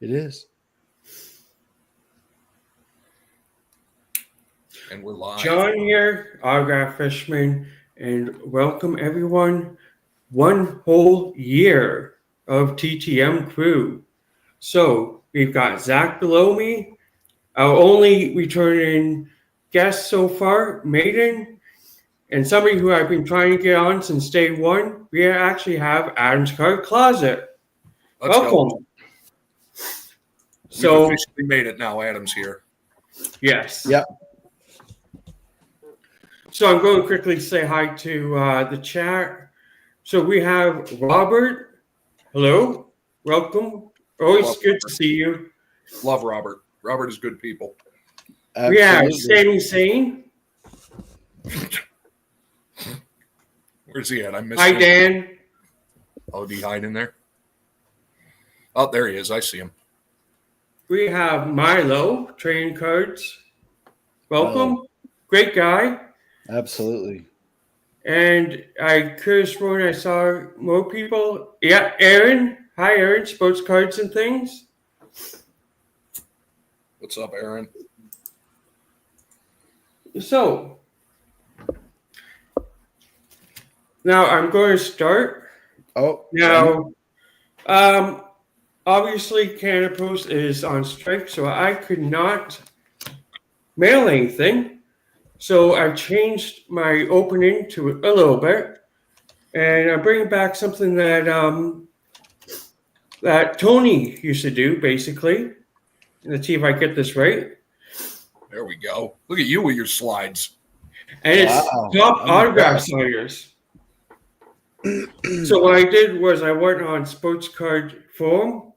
It is. And we're live. John here, Autograph Fishman, and welcome everyone. One whole year of TTM crew. So we've got Zach below me, our only returning guest so far, Maiden, and somebody who I've been trying to get on since day one. We actually have Adam's Card Closet. Let's welcome. Go. So we've officially made it now. Adam's here. Yes. Yep. So I'm going to quickly say hi to the chat. So we have Robert. Hello. Welcome. Always Love good Robert. to see you. Love Robert. Robert is good people. We have Sammy Sane. Where's he at? I missed Hi, him. Dan. Oh, did he hide in there? Oh, there he is. I see him. We have Milo, trading cards. Welcome. Great guy. Absolutely. And I could have sworn I saw more people. Yeah, Aaron. Hi, Aaron. Sports cards and things. What's up, Aaron? So, now I'm going to start. Oh, Now, obviously, Canada Post is on strike, so I could not mail anything. So I've changed my opening to a little bit, and I'm bringing back something that that Tony used to do, basically. Let's see if I get this right. There we go. Look at you with your slides. And it's top autograph signers. So what I did was I went on Sports Card Forum,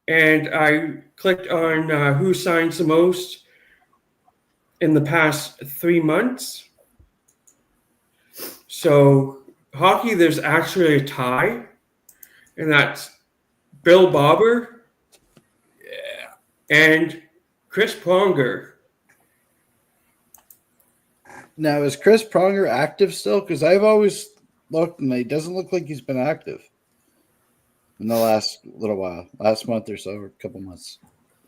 and I clicked on who signs the most in the past 3 months. So hockey, there's actually a tie, and that's Bill Bobber, and Chris Pronger. Now, is Chris Pronger active still? Because I've always looked, and it doesn't look like he's been active in the last little while, last month or so, or a couple months.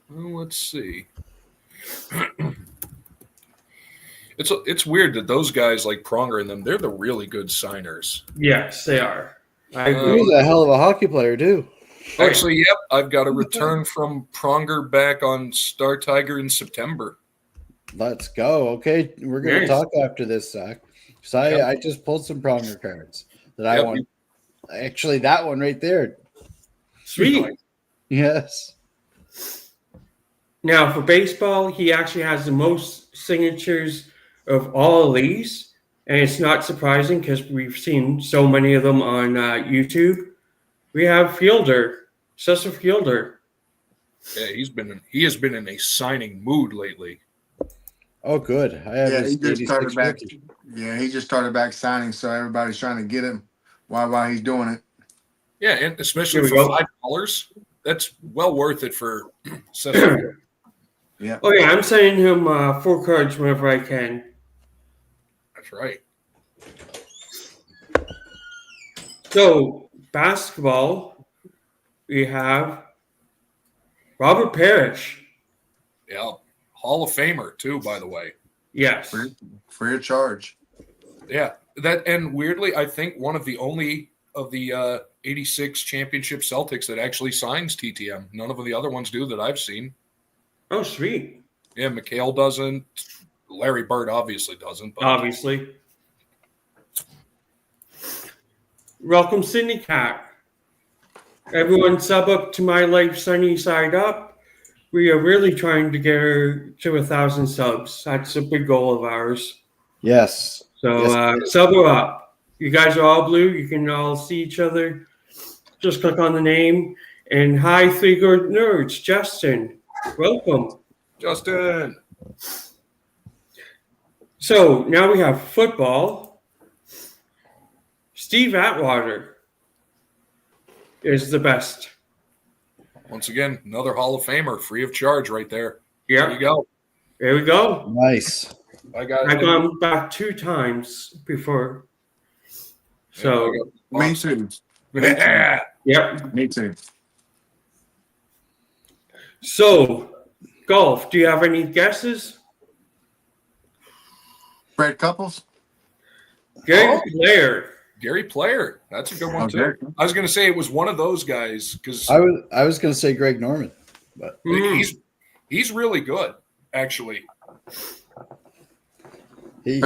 Well, let's see. It's weird that those guys like Pronger and them, they're the really good signers. Yes, they are. I agree. He was a hell of a hockey player, too. Actually, yep, I've got a return from Pronger back on Star Tiger in September. Let's go. Okay, we're going to talk after this, Zach. So I just pulled some Pronger cards that I want. Actually, that one right there. Sweet. Yes. Now, for baseball, he actually has the most signatures of all of these. And it's not surprising because we've seen so many of them on YouTube. We have Fielder, Cecil Fielder. Yeah, he has been in a signing mood lately. Oh, good. He just started back. Yeah, he just started back signing, so everybody's trying to get him while he's doing it. Yeah, and especially for $5, that's well worth it for Cecil. Yeah. Oh yeah, I'm sending him 4 cards whenever I can. That's right. So basketball, we have Robert Parrish. Yeah, Hall of Famer too, by the way. Yes. Free of charge. Yeah, that and weirdly, I think one of the only of the 86 championship Celtics that actually signs TTM. None of the other ones do that I've seen. Oh, sweet. Yeah, McHale doesn't. Larry Bird obviously doesn't. But Obviously. Welcome, Sydney Cat. Everyone sub up to My Life Sunny Side Up. We are really trying to get her to 1,000 subs. That's a big goal of ours. Yes. So sub her up. You guys are all blue. You can all see each other. Just click on the name. And hi, 3 Good Nerds. Justin, welcome. Justin. So now we have football. Steve Atwater is the best. Once again, another Hall of Famer, free of charge right there. Yeah. There you go. There we go. Nice. I've gone back 2 times before. So Me too. Yeah. Yep. Me too. So, golf. Do you have any guesses? Fred Couples. Gary Oh. Player. Gary Player. That's a good one too. Okay. I was going to say it was one of those guys because I was going to say Greg Norman, but he's really good, actually. he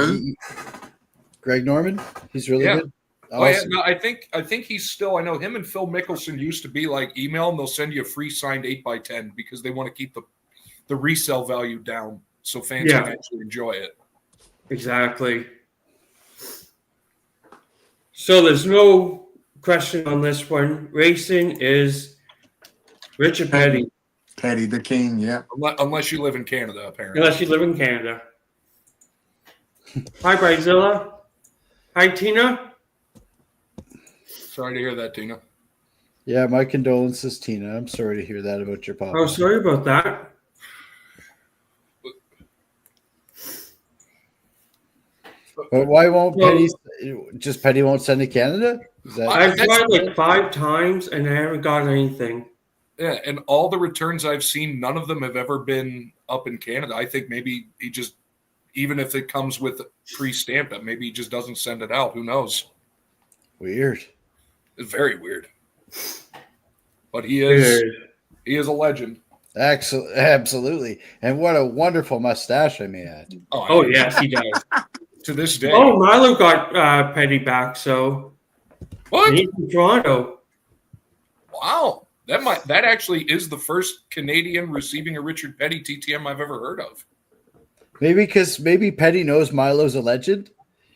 Greg Norman, he's really Yeah. good. Oh yeah, Awesome. no, I think he's still. I know him and Phil Mickelson used to be like email and they'll send you a free signed 8x10 because they want to keep the resale value down so fans can actually enjoy it. Exactly. So there's no question on this one. Racing is Richard Petty, Petty the King. Yeah. Unless you live in Canada, apparently. unless you live in Canada. Hi, Bryzilla. Hi, Tina. Sorry to hear that, Tina. Yeah, my condolences, Tina. I'm sorry to hear that about your papa. Oh, sorry about that. But why won't Well- Petty won't send to Canada? Is that I've tried like 5 times and I haven't got anything. Yeah, and all the returns I've seen, none of them have ever been up in Canada. I think maybe he just, even if it comes with pre-stamped, maybe he just doesn't send it out. Who knows? weird? It's very weird. But he is a legend. Absolutely. And what a wonderful mustache, I may add. Oh, yes, he does. To this day. Oh, Milo got Petty back, so What? he's in Toronto. Wow. That actually is the first Canadian receiving a Richard Petty TTM I've ever heard of. Maybe Petty knows Milo's a legend,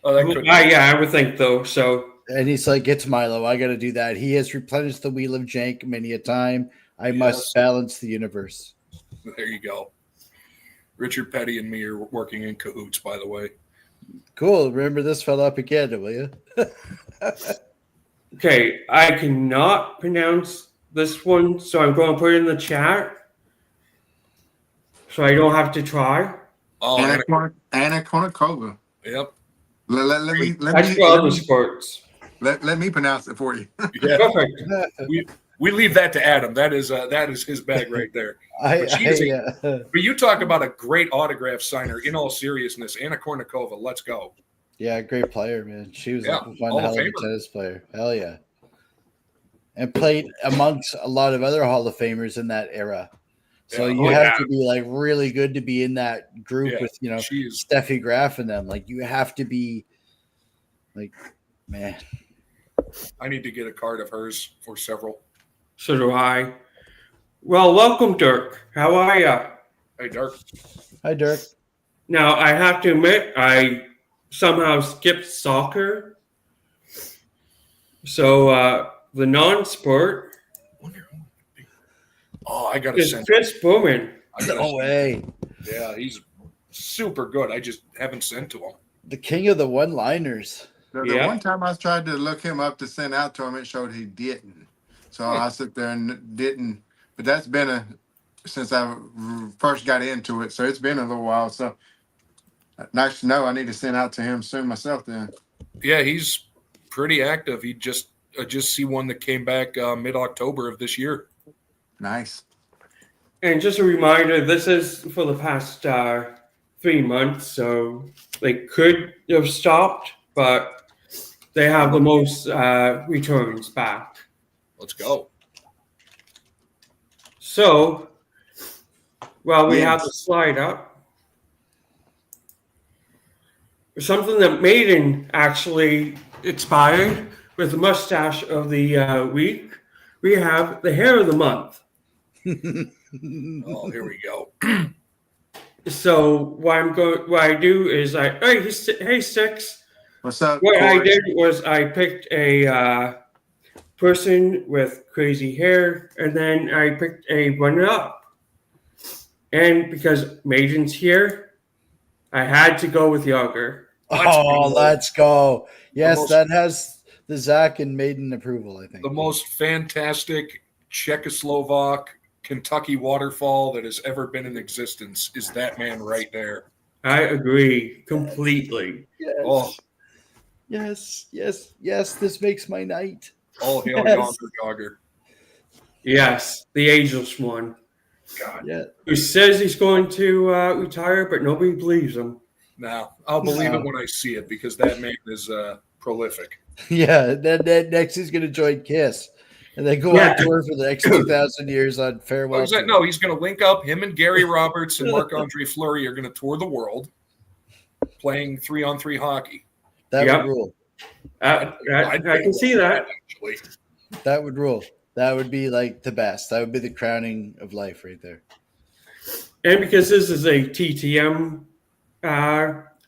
Oh, that could Yeah, I would think though. So and he's like, "It's Milo. I got to do that. He has replenished the wheel of jank many a time. I must balance the universe." There you go. Richard Petty and me are working in cahoots, by the way. Cool. Remember this fella up again, will you? okay, I cannot pronounce this one, so I'm going to put it in the chat, so I don't have to try. Oh, Anna Konikova. Yep. That's for other sports. Let me pronounce it for you. Yeah. Perfect. We leave that to Adam. That is his bag right there. But you talk about a great autograph signer. In all seriousness, Anna Kournikova. Let's go. Yeah, great player, man. She was one Hall of hell of a Famer. tennis player. Hell yeah. And played amongst a lot of other Hall of Famers in that era. So you have to be like really good to be in that group with, Steffi Graf and them. Like you have to be like, man. I need to get a card of hers for several. So do I. Well, welcome, Dirk. How are you? Hey, Dirk. Hi, Dirk. Now, I have to admit, I somehow skipped soccer. So the non-sport I got to is send Chris Bowman. No way. Yeah, he's super good. I just haven't sent to him. The king of the one-liners. The one time I tried to look him up to send out to him, it showed he didn't. So I sit there and didn't. But that's been since I first got into it. So it's been a little while. So nice to know. I need to send out to him soon myself then. Yeah, he's pretty active. I just see one that came back mid-October of this year. Nice. And just a reminder, this is for the past 3 months, so they could have stopped, but they have the most returns back. Let's go. So, while we have the slide up, something that Maiden actually expired with the mustache of the week, we have the hair of the month. Oh, here we go. So what I do is hey Six. What's up? What Corey? I did was I picked a person with crazy hair, and then I picked a runner-up. And because Maiden's here, I had to go with Yager. Let's go. Yes, that has the Zach and Maiden approval, I think. The most fantastic Czechoslovak Kentucky waterfall that has ever been in existence is that man right there. I agree completely. Yes. Oh, Yes. This makes my night. all hail Yes. yonder dogger. Yes, the ageless one. God. Yeah. Who says he's going to retire, but nobody believes him. No, I'll believe it when I see it because that man is prolific. Yeah. Then next he's going to join Kiss. And then go on tour for the next 2,000 years on farewell. No, he's going to link up. Him and Gary Roberts and Marc-Andre Fleury are going to tour the world playing 3-on-3 hockey. That would rule. I can see that. Actually. That would rule. That would be like the best. That would be the crowning of life right there. And because this is a TTM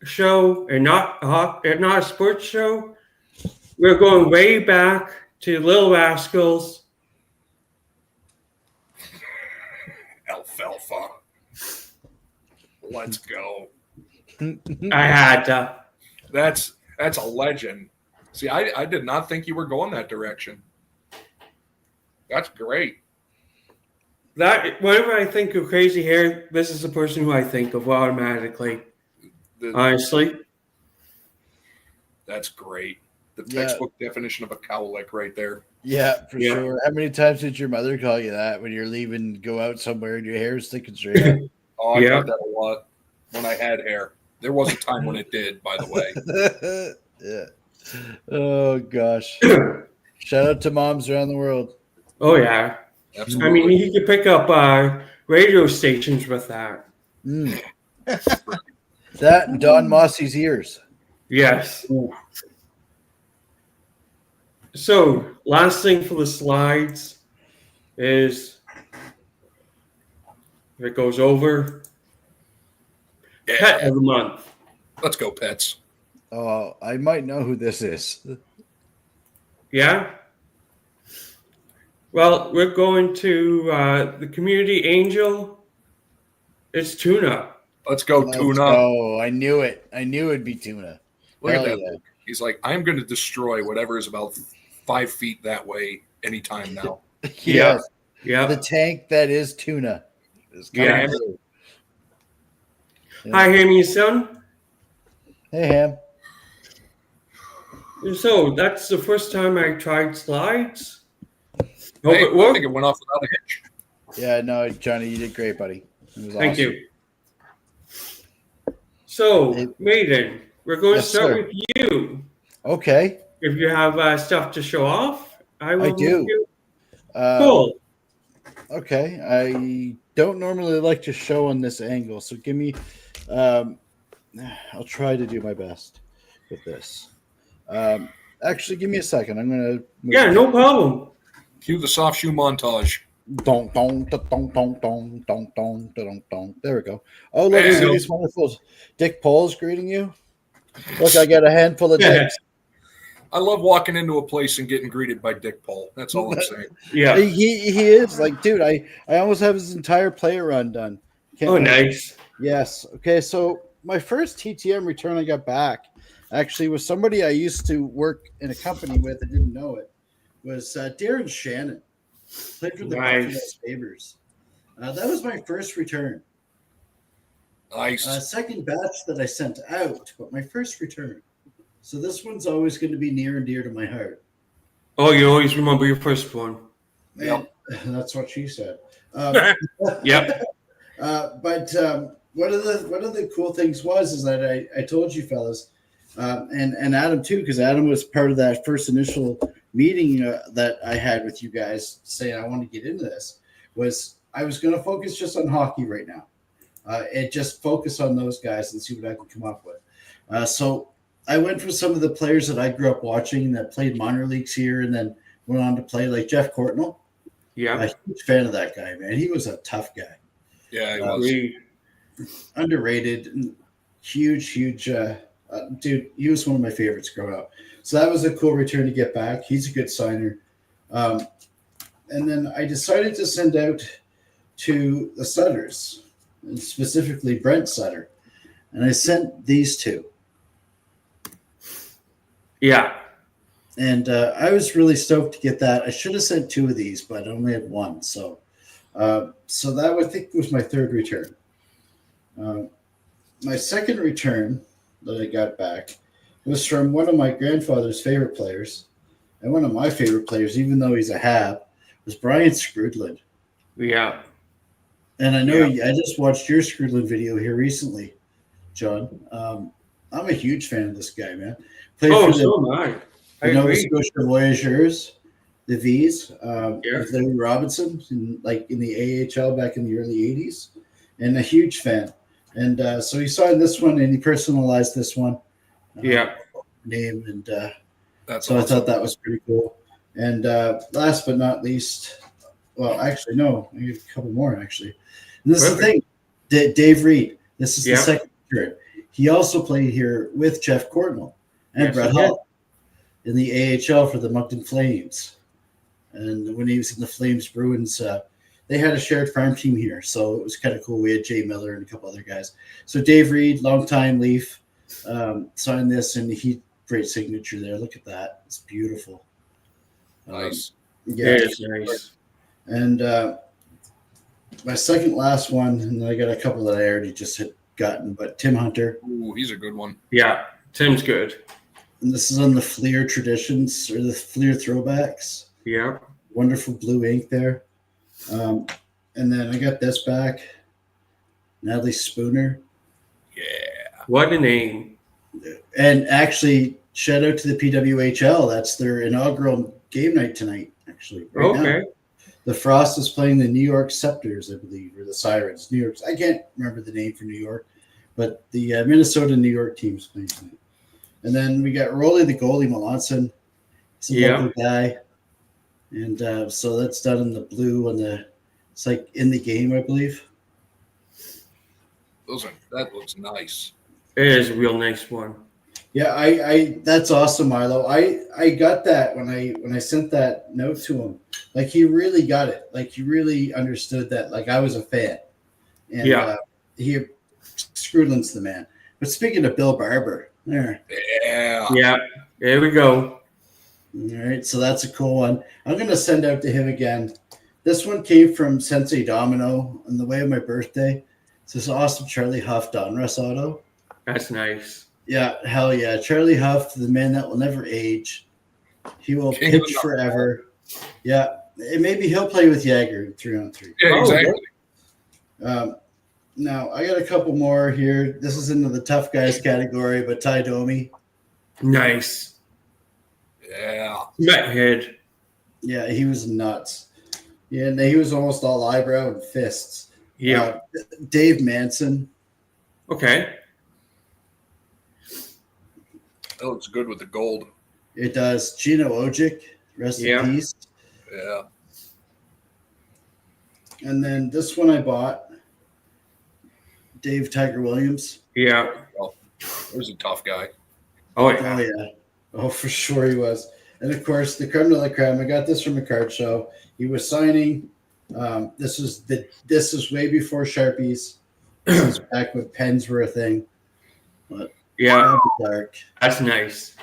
show and not a sports show, we're going way back to Little Rascals. Alfalfa. Let's go. I had to. That's a legend. See, I did not think you were going that direction. That's great. That whenever I think of Crazy Hair, this is the person who I think of automatically. Honestly. That's great. The textbook definition of a cowlick right there. Yeah, for sure. How many times did your mother call you that when you're leaving, go out somewhere and your hair is sticking straight up? Oh, I got that a lot when I had hair. There was a time when it did, by the way. Yeah. Oh, gosh. Shout out to moms around the world. Oh, yeah. Absolutely. I mean, he could pick up radio stations with that. Mm. That and Don Mossy's ears. Yes. Ooh. So, last thing for the slides is if it goes over, Pet of the Month. Let's go, pets. Oh, I might know who this is. Yeah? Well, we're going to the community angel. It's Tuna. Let's go, Tuna. Oh, I knew it. I knew it'd be Tuna. Look at that. Yeah. He's like, I'm going to destroy whatever is about 5 feet that way anytime now. Yeah. Yeah. The tank that is Tuna. Yeah. Hi, Hammy, son. Hey, Ham. So that's the first time I tried slides. Hope it worked. I think it went off without a hitch. Yeah, no, Johnny, you did great, buddy. It was Thank awesome. you. So, Maiden, we're going to start with you. Okay. If you have stuff to show off, I do. Cool. Okay. I don't normally like to show on this angle, so give me. I'll try to do my best with this. Actually, give me a second. I'm gonna. Yeah, no problem. Cue the soft shoe montage. Dong, dong, dong, dong, dong, dong, dong, dong, dong. There we go. Oh, look at these wonderful. Dick Paul's greeting you. Look, I got a handful of dicks. I love walking into a place and getting greeted by Dick Paul. That's all I'm saying. Yeah, he is like, dude. I almost have his entire player run done. Nice. Yes. Okay. So my first TTM return I got back actually was somebody I used to work in a company with. I didn't know it. Was Darren Shannon. Played for the Buffalo Sabres. That was my first return. Nice. Second batch that I sent out, but my first return. So this one's always going to be near and dear to my heart. Oh, you always remember your first one. Yep. That's what she said. Yep. But one of the cool things is that I told you fellas, and Adam too, because Adam was part of that first initial meeting that I had with you guys saying I want to get into this, was I was going to focus just on hockey right now. And just focus on those guys and see what I can come up with. So I went for some of the players that I grew up watching that played minor leagues here and then went on to play, like Jeff Courtnell. Yeah. I'm a huge fan of that guy, man. He was a tough guy. Yeah, he was. Underrated and huge dude. He was one of my favorites growing up. So that was a cool return to get back. He's a good signer. And then I decided to send out to the Sutters, and specifically Brent Sutter. And I sent these two. Yeah. And I was really stoked to get that. I should have sent two of these, but I only had one. So that I think was my third return. My second return that I got back was from one of my grandfather's favorite players, and one of my favorite players, even though he's a Hab, was Brian Skrudland. Yeah. And I know I just watched your Screwland video here recently, John. I'm a huge fan of this guy, man. Played for so am I. the Nova Scotia Voyageurs, the V's, Yeah. with Larry Robinson, in the AHL back in the early '80s, and a huge fan. And so he signed this one, and he personalized this one. Name and That's so awesome. I thought that was pretty cool. And last but not least, well, actually, no, I have a couple more actually. And this is the thing, Dave Reed. This is the second shirt. He also played here with Jeff Cornwell and Brett Hull in the AHL for the Moncton Flames. And when he was in the Flames Bruins, they had a shared farm team here, so it was kind of cool. We had Jay Miller and a couple other guys. So Dave Reed, longtime Leaf, signed this, and great signature there. Look at that; it's beautiful. Nice. It is nice. And my second last one, and I got a couple that I already just had gotten, but Tim Hunter. Ooh, he's a good one. Yeah, Tim's good. And this is on the Fleer Traditions or the Fleer Throwbacks. Yeah. Wonderful blue ink there. And then I got this back. Natalie Spooner. Yeah. What a name. And actually, shout out to the PWHL. That's their inaugural game night tonight, actually. Right now. The Frost is playing the New York Scepters, I believe, or the Sirens. New York. I can't remember the name for New York, but the Minnesota New York team is playing tonight. And then we got Rolly the goalie, Melanson. He's a local guy. And so that's done in the blue and it's like in the game, I believe. That looks nice. It is a real nice one. Yeah, I that's awesome, Milo. I got that when I sent that note to him. Like he really got it. Like he really understood that. Like I was a fan. And he Screwland's the man. But speaking of Bill Barber, there. Yeah. There we go. All right, so that's a cool one. I'm going to send out to him again. This one came from Sensei Domino on the way of my birthday. It's this awesome Charlie Huff Donruss auto. That's nice. Yeah, hell yeah. Charlie Huff, the man that will never age. He will pitch forever. Yeah, and maybe he'll play with Jagger 3-on-3. Yeah, exactly. Now, I got a couple more here. This is into the tough guys category, but Ty Domi. Nice. Yeah. Methead. Yeah, he was nuts. Yeah, and he was almost all eyebrow and fists. Yeah. Dave Manson. Okay. That looks good with the gold. It does. Gino Ojic, rest in peace. Yeah. And then this one I bought. Dave Tiger Williams. Yeah. Well, he was a tough guy. Oh, yeah. Oh, yeah. Oh, for sure he was. And, of course, the creme de la creme. I got this from a card show. He was signing. This is way before Sharpies. This is back when pens were a thing. But dark. That's nice.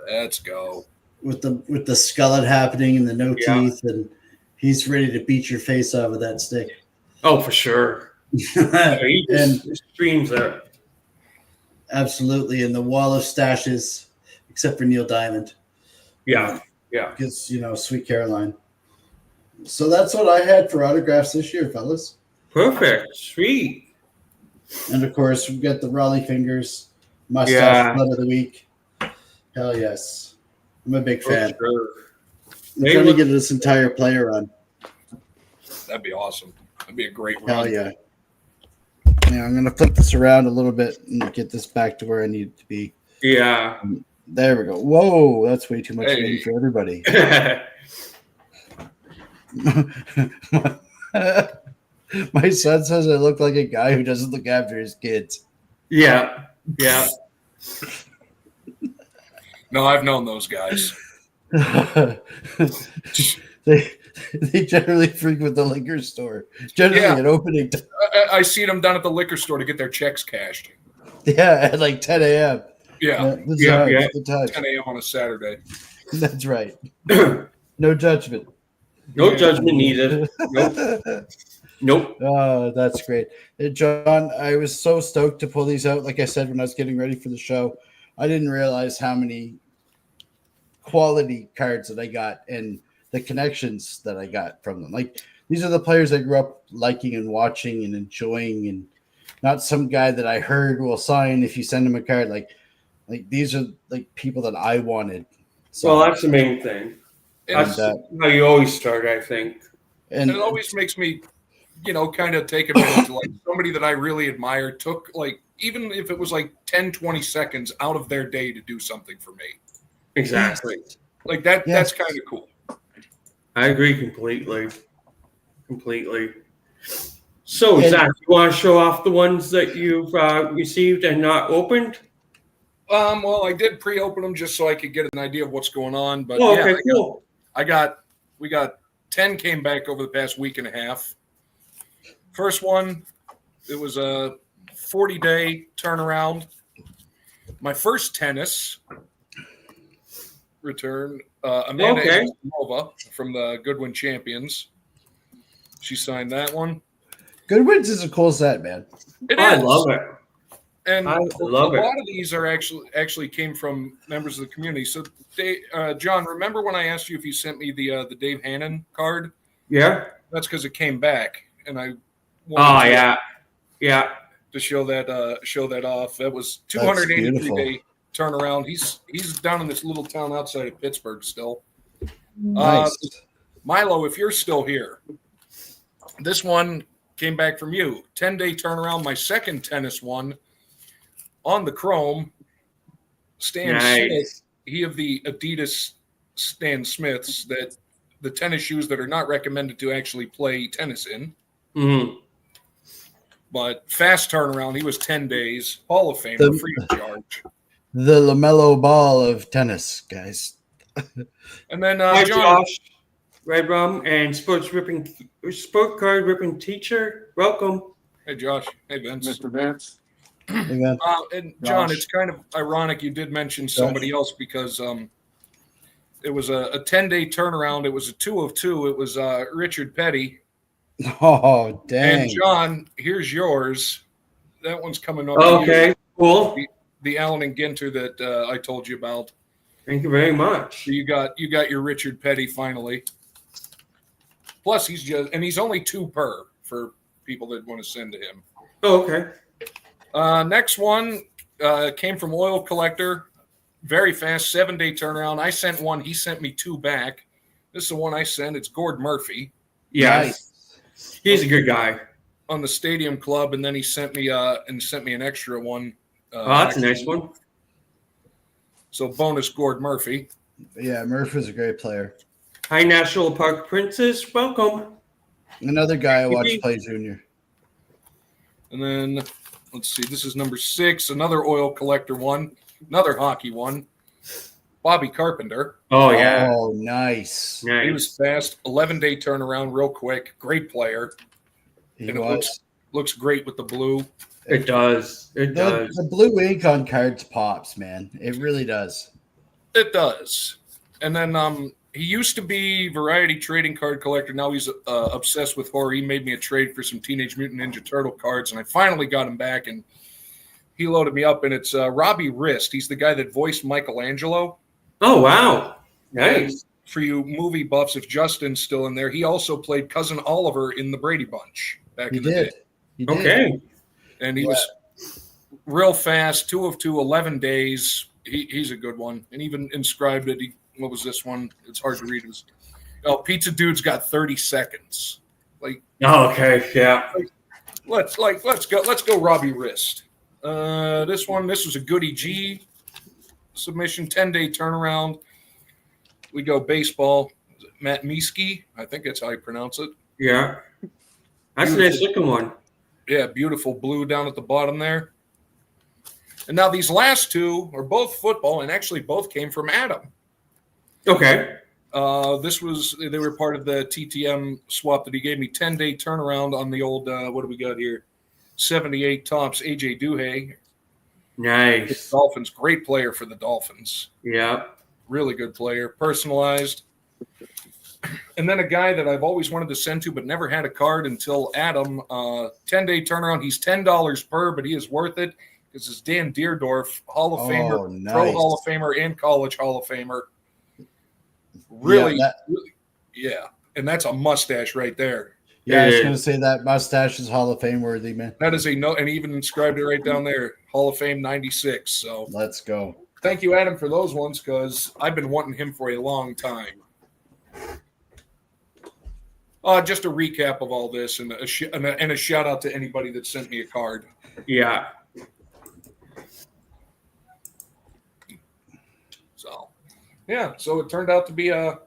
Let's go. With the skullet happening and the no teeth, and he's ready to beat your face off with that stick. Oh, for sure. He just streams there. Absolutely. And the wall of stashes, except for Neil Diamond. Yeah. Because, Sweet Caroline. So that's what I had for autographs this year, fellas. Perfect. Sweet. And, of course, we've got the Raleigh Fingers mustache blood of the week. Hell yes. I'm a big fan. Sure. I'm trying to get this entire player run. That'd be awesome. That'd be a great run. Hell yeah. Now I'm going to flip this around a little bit and get this back to where I need it to be. Yeah. There we go. Whoa, that's way too much weight for everybody. My son says I look like a guy who doesn't look after his kids. Yeah. No, I've known those guys. They generally frequent the liquor store. Generally at opening time. I see them down at the liquor store to get their checks cashed. Yeah, at like 10 a.m. Yeah. 10 a.m. on a Saturday. That's right. No judgment. No judgment needed. Nope. Oh, that's great. John, I was so stoked to pull these out. Like I said, when I was getting ready for the show, I didn't realize how many quality cards that I got and the connections that I got from them. Like these are the players I grew up liking and watching and enjoying, and not some guy that I heard will sign if you send him a card. Like these are like people that I wanted. Well, that's the main thing. That's how you always start, I think. And it always makes me, kind of take advantage of like somebody that I really admire took like, even if it was like 10, 20 seconds out of their day to do something for me. Exactly. Like that. Yes. That's kind of cool. I agree completely. So, Zach, you want to show off the ones that you've received and not opened? Well, I did pre-open them just so I could get an idea of what's going on. But okay, cool. We got 10 came back over the past week and a half. First one, it was a 40-day turnaround. My first tennis return, Amanda Nova from the Goodwin Champions. She signed that one. Goodwin's is a cool set, man. I love it. And a lot of these are actually came from members of the community. So, John, remember when I asked you if you sent me the Dave Hannon card? Yeah. That's because it came back, and I wanted to show that off. That was 283-day turnaround. He's down in this little town outside of Pittsburgh still. Nice. Milo, if you're still here, this one came back from you. 10-day turnaround. My second tennis one. On the Chrome, Stan Smith, he of the Adidas Stan Smiths, that the tennis shoes that are not recommended to actually play tennis in. Mm-hmm. But fast turnaround, he was 10 days, Hall of Famer, free of charge. The LaMelo Ball of tennis, guys. And then Hi, John, Josh, Red Rum, and sport card ripping teacher. Welcome. Hey, Josh. Hey, Vince. Mr. Vince. And John, it's kind of ironic you did mention somebody else because it was a 10-day turnaround. It was a 2 of 2. It was Richard Petty. Oh, dang. And John, here's yours. That one's coming up. Okay, cool. The Allen and Ginter that I told you about. Thank you very much. So you got your Richard Petty finally. Plus, he's only 2 per for people that want to send to him. Oh, okay. Next one came from Oil Collector. Very fast, 7-day turnaround. I sent one. He sent me 2 back. This is the one I sent. It's Gord Murphy. Yeah, nice. He's a good guy. On the Stadium Club, and then he sent me an extra one. That's a nice one. So bonus Gord Murphy. Yeah, Murphy's a great player. Hi, National Park Princess. Welcome. Another guy I watched play junior. And then let's see. This is number 6. Another Oil Collector one. Another hockey one. Bobby Carpenter. Oh, yeah. Oh, nice. He was fast. 11-day turnaround, real quick. Great player. He was. Looks great with the blue. It does. The blue ink on cards pops, man. It really does. It does. And then he used to be variety trading card collector. Now he's obsessed with horror. He made me a trade for some Teenage Mutant Ninja Turtle cards, and I finally got him back, and he loaded me up, and it's Robbie Rist. He's the guy that voiced Michelangelo. Oh, wow. Nice. And for you movie buffs, if Justin's still in there, he also played Cousin Oliver in the Brady Bunch back in the day. He did. Okay. And he was real fast, 2 of 2, 11 days. He's a good one. And even inscribed it. What was this one? It's hard to read. It was, Pizza Dude's got 30 seconds. Okay, yeah. Let's go Robbie Rist. This was a Goody G submission, 10-day turnaround. We go baseball. Matt Miesky, I think that's how you pronounce it. Yeah. That's a nice looking one. Yeah, beautiful blue down at the bottom there. And now these last 2 are both football, and actually both came from Adam. Okay. They were part of the TTM swap that he gave me. 10-day turnaround on the old, what do we got here? 78 tops, AJ Duhay. Nice. Dolphins, great player for the Dolphins. Yeah. Really good player, personalized. And then a guy that I've always wanted to send to but never had a card until Adam, 10-day turnaround. He's $10 per, but he is worth it. This is Dan Deerdorf, Hall of Famer, nice. Pro Hall of Famer, and College Hall of Famer. Really, yeah. And that's a mustache right there. Yeah, I was going to say that mustache is Hall of Fame worthy, man. That is a no, and even inscribed it right down there, Hall of Fame 96. So let's go. Thank you, Adam, for those ones because I've been wanting him for a long time. Just a recap of all this and a shout out to anybody that sent me a card. Yeah. So, yeah. So it turned out to be a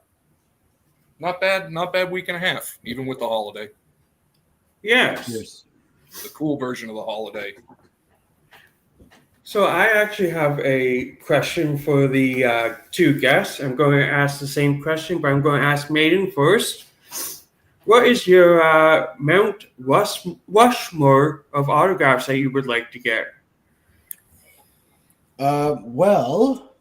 not bad week and a half, even with the holiday. Yes. The cool version of the holiday. So I actually have a question for the two guests. I'm going to ask the same question, but I'm going to ask Maiden first. What is your Mount Rushmore of autographs that you would like to get? Well,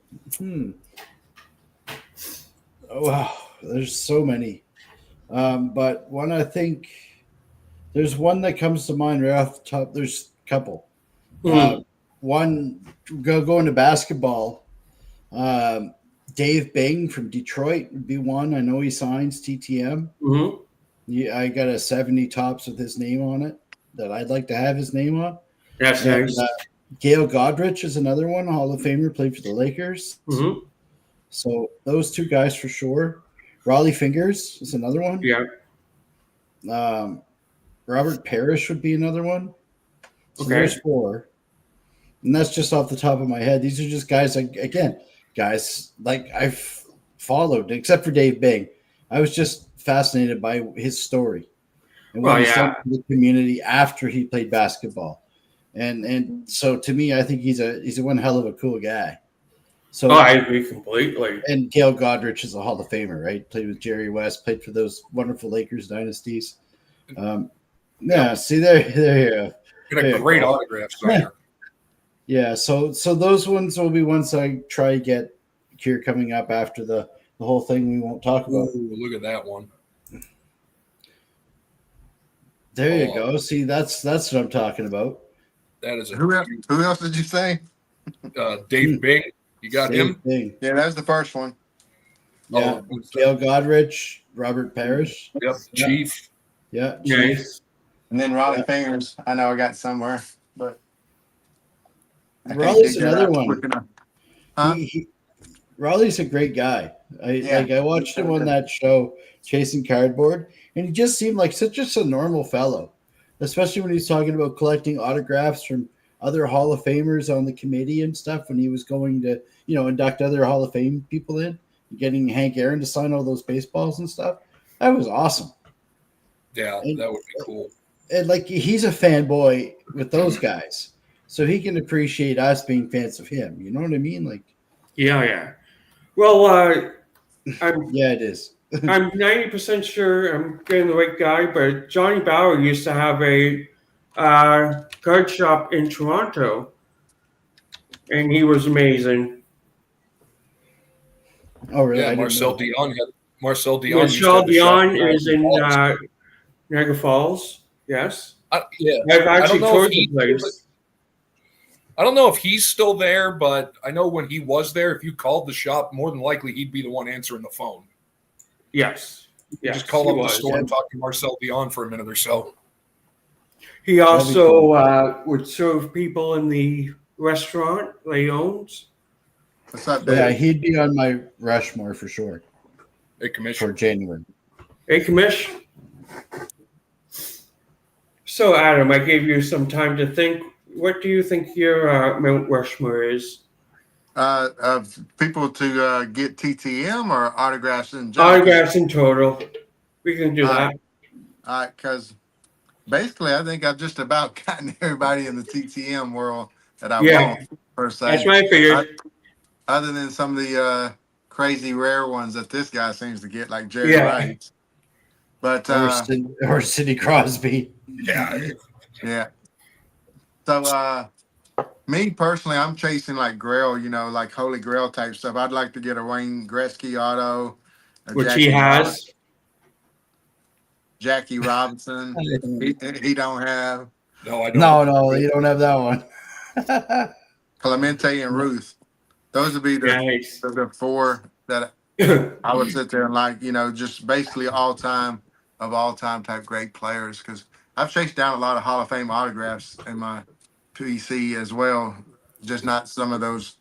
wow, there's so many. But one I think there's one that comes to mind right off the top. There's a couple. One going to basketball. Dave Bing from Detroit would be one. I know he signs TTM. Mm-hmm. Yeah, I got a 70 tops with his name on it that I'd like to have his name on. That's nice. Gail Godrich is another one, Hall of Famer, played for the Lakers. Mm-hmm. So those two guys for sure. Raleigh Fingers is another one. Yeah. Robert Parrish would be another one. So Okay. there's 4. And that's just off the top of my head. These are just guys, guys like I've followed, except for Dave Bing. I was just fascinated by his story and what he's done for the community after he played basketball. And so to me, I think he's a one hell of a cool guy. So I agree completely. And Gail Godrich is a Hall of Famer, right? Played with Jerry West, played for those wonderful Lakers dynasties. See there you go. Got a great autograph signer. Yeah, so those ones will be ones I try to get here coming up after the whole thing we won't talk about. Ooh, look at that one. There you go. See, that's what I'm talking about. That is who else did you say? Dave Bing. You got him? Bing. Yeah, that was the first one. Yeah. Gail Godrich, Robert Parrish. Yep. Chief. Yeah. Nice. And then Raleigh Fingers. I know I got somewhere, but Raleigh's another one. Huh? Raleigh's a great guy. I watched him on that show, Chasing Cardboard, and he just seemed like such a normal fellow, especially when he's talking about collecting autographs from other Hall of Famers on the committee and stuff when he was going to, induct other Hall of Fame people in, getting Hank Aaron to sign all those baseballs and stuff. That was awesome. Yeah, that would be cool. And he's a fanboy with those guys, so he can appreciate us being fans of him. You know what I mean? Yeah. Well, yeah, it is. I'm 90% sure I'm getting the right guy, but Johnny Bauer used to have a card shop in Toronto, and he was amazing. Oh, really? Yeah, Marcel Dion. Marcel Dion is in Niagara Falls. Yes. Yeah. I've actually toured the place. I don't know if he's still there, but I know when he was there, if you called the shop, more than likely he'd be the one answering the phone. Yes. Just call up the store and talk to Marcel Dion for a minute or so. He also would serve people in the restaurant they owns. What's up, Dave? Yeah, he'd be on my Rushmore for sure. Hey, Commissioner. For January. Hey, Commish. So, Adam, I gave you some time to think. What do you think your Mount Rushmore is? Of people to get TTM or autographs in general? Autographs in total. We can do that. Because basically, I think I've just about gotten everybody in the TTM world that I want, per se. That's what I figured. Other than some of the crazy rare ones that this guy seems to get, like Jerry Wright. But or Sidney Crosby. Yeah. So me personally, I'm chasing Grail, like Holy Grail type stuff. I'd like to get a Wayne Gretzky auto, which he has. Jackie Robinson. he don't have. No, I don't. No, you don't have that one. Clemente and Ruth. Those would be the 4 that I would sit there and just basically all time of all time type great players. Because I've chased down a lot of Hall of Fame autographs in my PC as well, just not some of those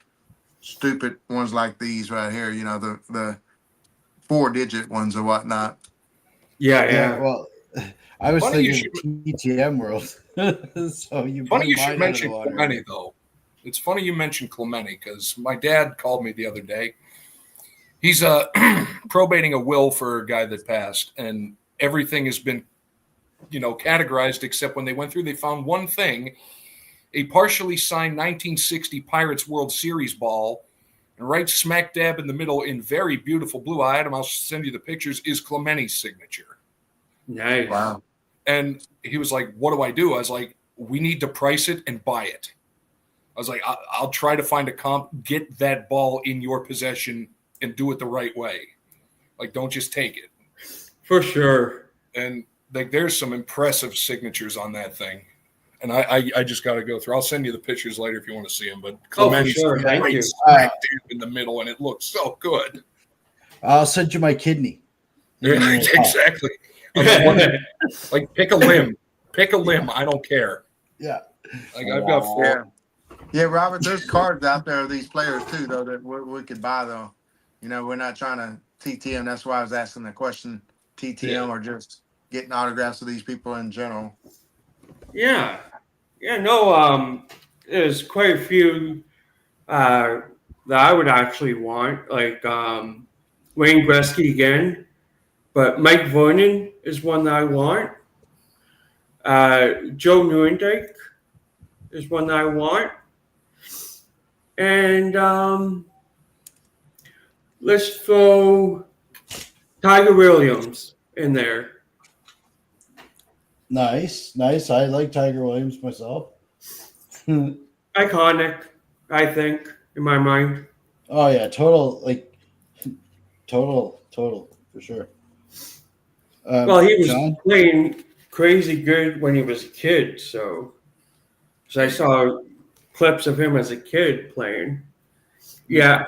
stupid ones like these right here. You know, the 4-digit ones or whatnot. Yeah. Well, I was Funny thinking TTM world. So you funny blew you should mine out of mention the water. Clemente, though. It's funny you mentioned Clemente because my dad called me the other day. He's probating a will for a guy that passed, and everything has been, categorized except when they went through, they found one thing: a partially signed 1960 Pirates World Series ball, and right smack dab in the middle, in very beautiful blue. I'll send you the pictures. Is Clemente's signature? Nice. Wow. And he was like, "What do I do?" I was like, "We need to price it and buy it." I was like, I'll try to find a comp, get that ball in your possession and do it the right way. Like, don't just take it. For sure. And like, there's some impressive signatures on that thing. And I just got to go through. I'll send you the pictures later if you want to see them. But for sure. Thank you. Smack dab in the middle, and it looks so good. I'll send you my kidney. Exactly. Like, pick a limb. Pick a limb. I don't care. Yeah. Like, I've got 4. Yeah, Robert, there's cards out there of these players too, though, that we could buy, though. You know, we're not trying to TTM. That's why I was asking the question, TTM or just getting autographs of these people in general. Yeah. Yeah, no, there's quite a few that I would actually want, like Wayne Gretzky again, but Mike Vernon is one that I want. Joe Newendijk is one that I want. And let's throw Tiger Williams in there. Nice. I like Tiger Williams myself. Iconic, I think, in my mind. Oh yeah, total for sure. Well, he was John? playing crazy good when he was a kid, so I saw clips of him as a kid playing. Yeah.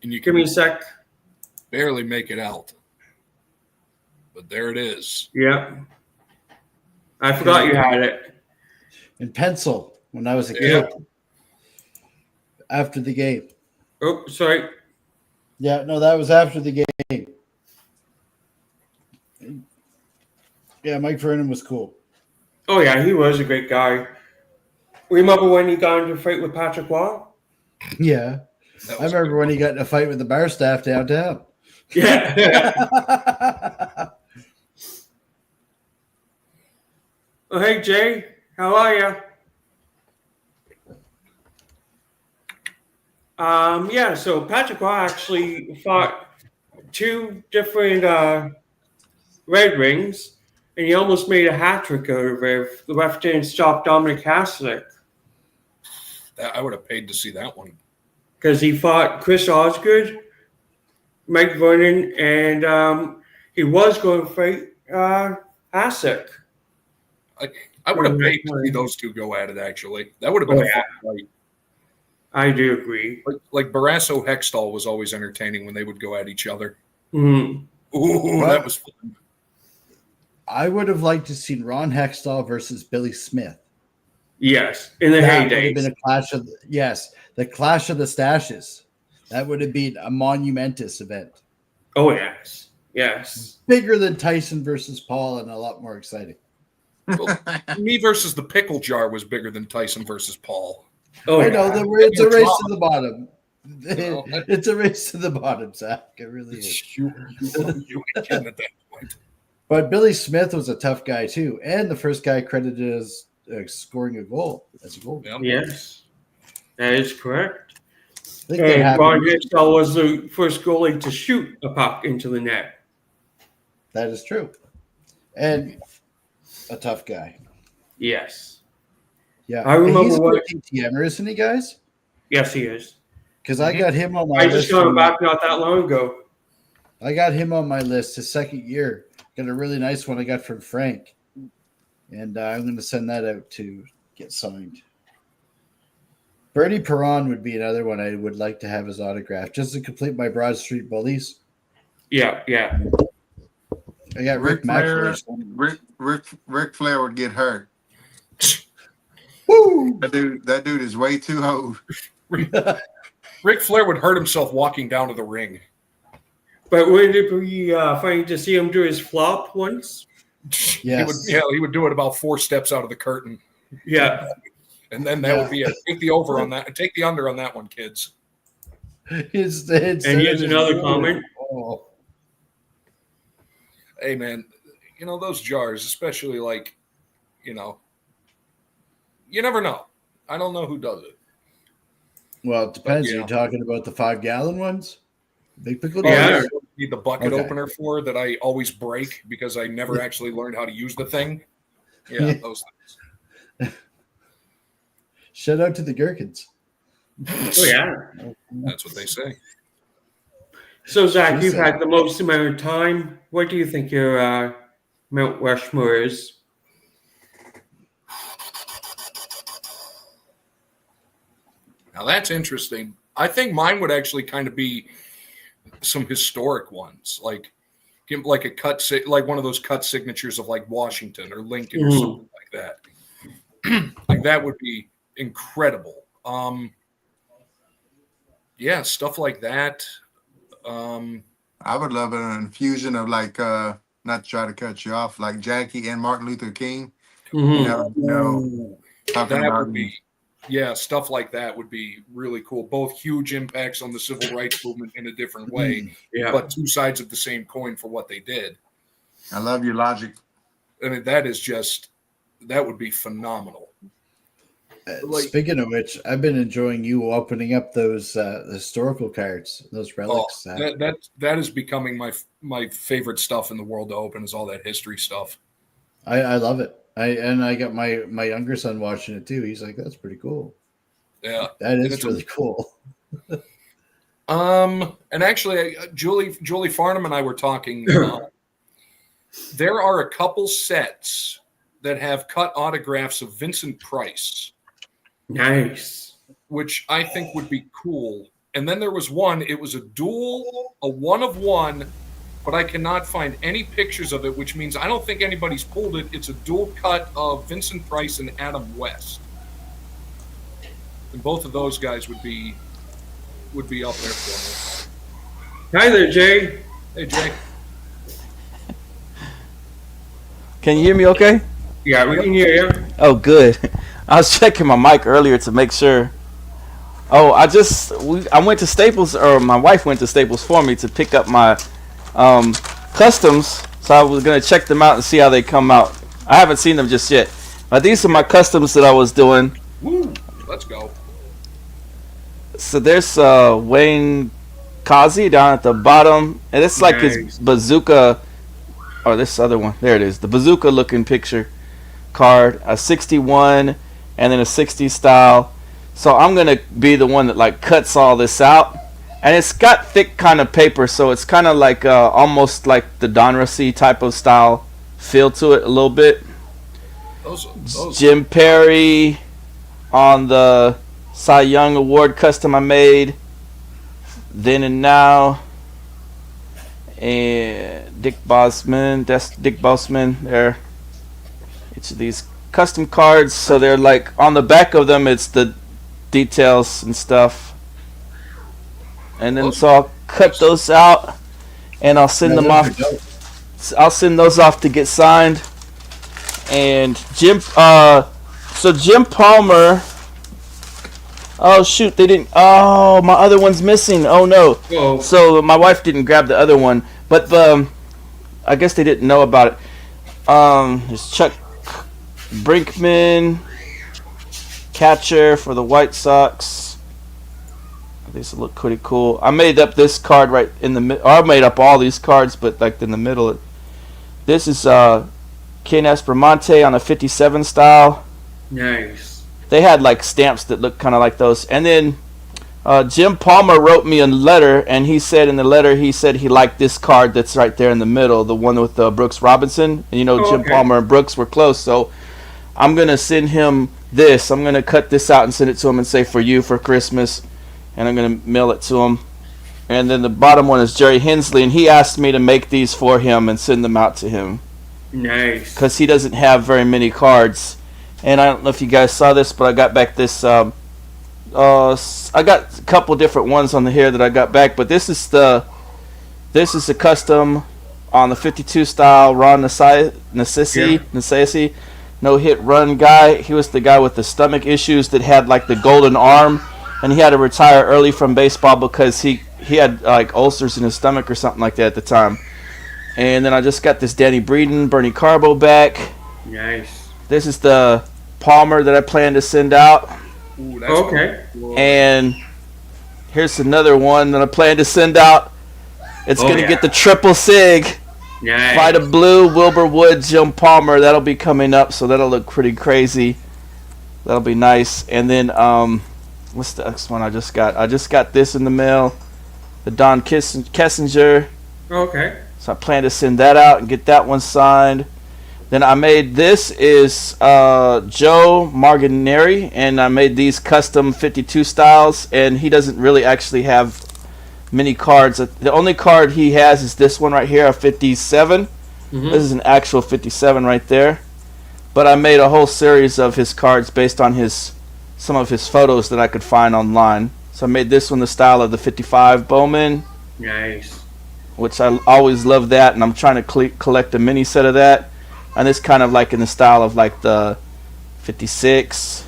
And you Give me a sec. barely make it out. But there it is. Yeah. I forgot you had it. In pencil when I was a kid. After the game. Oh, sorry. Yeah, no, that was after the game. Yeah, Mike Vernon was cool. Oh, yeah, he was a great guy. Remember when he got into a fight with Patrick Waugh? Yeah. I remember when he got in a fight with the bar staff downtown. Yeah. Oh, hey, Jay. How are you? Yeah, so Patrick Waugh actually fought 2 different Red Rings, and he almost made a hat trick out of it if the ref didn't stop Dominic Hasek. I would have paid to see that one. Because he fought Chris Osgood, Mike Vernon, and he was going to fight Hasek. I would have paid to see those two go at it, actually. That would have been a fun fight. I do agree. Like Barrasso Hextall was always entertaining when they would go at each other. Mm-hmm. Ooh, that was fun. I would have liked to see Ron Hextall versus Billy Smith. Yes, in the That heyday. would have been a clash of the clash of the stashes. That would have been a monumentous event. Oh yes. Bigger than Tyson versus Paul and a lot more exciting. Well, me versus the pickle jar was bigger than Tyson versus Paul. Oh, I know it's a race to the bottom. It's a race to the bottom, Zach. It really is. You ain't kidding at that point. But Billy Smith was a tough guy too, and the first guy credited as scoring a goal as a goal. Yep. Yes, that is correct. And Ron Hextall was the first goalie to shoot a puck into the net. That is true, and a tough guy. Yes. Yeah, I remember he's what a TTMer, isn't he, guys? Yes, he is. Because I got him on my I list. just got him back not that long ago. I got him on my list his second year. Got a really nice one I got from Frank. And I'm going to send that out to get signed. Bernie Perron would be another one I would like to have his autograph just to complete my Broad Street Bullies. Yeah. I got Rick Flair. McFlair. Rick Flair would get hurt. Woo! That dude is way too old. Ric Flair would hurt himself walking down to the ring. But would it be funny to see him do his flop once? Yes. He would do it about 4 steps out of the curtain. Yeah. And then that would be it. Take the over on that and take the under on that one, kids. And here's another comment. Oh. Hey, man, those jars, especially you never know. I don't know who does it. Well, it depends. Are you talking about the 5-gallon ones? Big pickle Yeah. jars? Need the bucket opener for that I always break because I never actually learned how to use the thing. Yeah, those things. Shout out to the Gherkins. Oh, yeah. That's what they say. So, Zach, you've had the most amount of time. What do you think your Mount Rushmore is? Now, that's interesting. I think mine would actually kind of be some historic ones, like a cut, like one of those cut signatures of like Washington or Lincoln or something like that. Like that would be incredible. Yeah, stuff like that. I would love an infusion of not to try to cut you off, like Jackie and Martin Luther King. That would be. Yeah, stuff like that would be really cool. Both huge impacts on the civil rights movement in a different way, but 2 sides of the same coin for what they did. I love your logic. I mean, that would be phenomenal. Speaking of which, I've been enjoying you opening up those historical cards, those relics. That is becoming my favorite stuff in the world to open is all that history stuff. I love it. I got my younger son watching it too. He's like, "That's pretty cool." Yeah, that is really cool. And actually, Julie Farnham and I were talking. There are a couple sets that have cut autographs of Vincent Price. Nice. Which I think would be cool. And then there was one. It was a 1 of 1. But I cannot find any pictures of it, which means I don't think anybody's pulled it. It's a dual cut of Vincent Price and Adam West. And both of those guys would be up there for me. Hi there, Jay. Hey, Jay. Can you hear me okay? Yeah, we can hear you. Oh, good. I was checking my mic earlier to make sure. Oh, I went to Staples, or my wife went to Staples for me to pick up my customs, so I was going to check them out and see how they come out. I haven't seen them just yet, but these are my customs that I was doing. Woo, let's go. So there's Wayne Kazi down at the bottom, and it's like his bazooka, or this other one, there it is, the bazooka looking picture card, a 61 and then a 60 style. So I'm going to be the one that cuts all this out. And it's got thick kind of paper, so it's kind of like almost like the Donrussy type of style feel to it a little bit. Those. Jim Perry on the Cy Young Award custom I made, Then and Now, and Dick Bosman. That's Dick Bosman there. Each of these custom cards, so they're like on the back of them. It's the details and stuff. And then so I'll cut those out, and I'll send them off. I'll send those off to get signed. And Jim Palmer. Oh shoot, they didn't. Oh, my other one's missing. Oh no. Whoa. So my wife didn't grab the other one, but I guess they didn't know about it. There's Chuck Brinkman, catcher for the White Sox. These look pretty cool. I made up this card right in the middle. I made up all these cards, but like in the middle. This is Ken Espremonte on a 57 style. Nice. They had like stamps that look kind of like those. And then Jim Palmer wrote me a letter, and he said in the letter he liked this card that's right there in the middle, the one with Brooks Robinson. And Jim Palmer and Brooks were close, so I'm gonna send him this. I'm gonna cut this out and send it to him and say for you for Christmas. And I'm going to mail it to him. And then the bottom one is Jerry Hensley, and he asked me to make these for him and send them out to him. Nice. Because he doesn't have very many cards. And I don't know if you guys saw this, but I got back this. I got a couple different ones on the here that I got back, but this is the custom on the 52 style Ron Necessity no hit run guy. He was the guy with the stomach issues that had like the golden arm, and he had to retire early from baseball because he had like ulcers in his stomach or something like that at the time. And then I just got this Danny Breeden, Bernie Carbo back. Nice. This is the Palmer that I plan to send out. Ooh, that's okay. Cool. And here's another one that I plan to send out. It's going to get the triple sig. Nice. Fight of Blue, Wilbur Wood, Jim Palmer. That'll be coming up, so that'll look pretty crazy. That'll be nice. And then, what's the next one I just got? I just got this in the mail. The Don Kessinger. Okay. So I plan to send that out and get that one signed. Then I made this is Joe Margineri, and I made these custom 52 styles, and he doesn't really actually have many cards. The only card he has is this one right here, a 57. Mm-hmm. This is an actual 57 right there. But I made a whole series of his cards based on some of his photos that I could find online. So I made this one the style of the 55 Bowman. Nice. Which I always love that, and I'm trying to collect a mini set of that. And this kind of like in the style of like the 56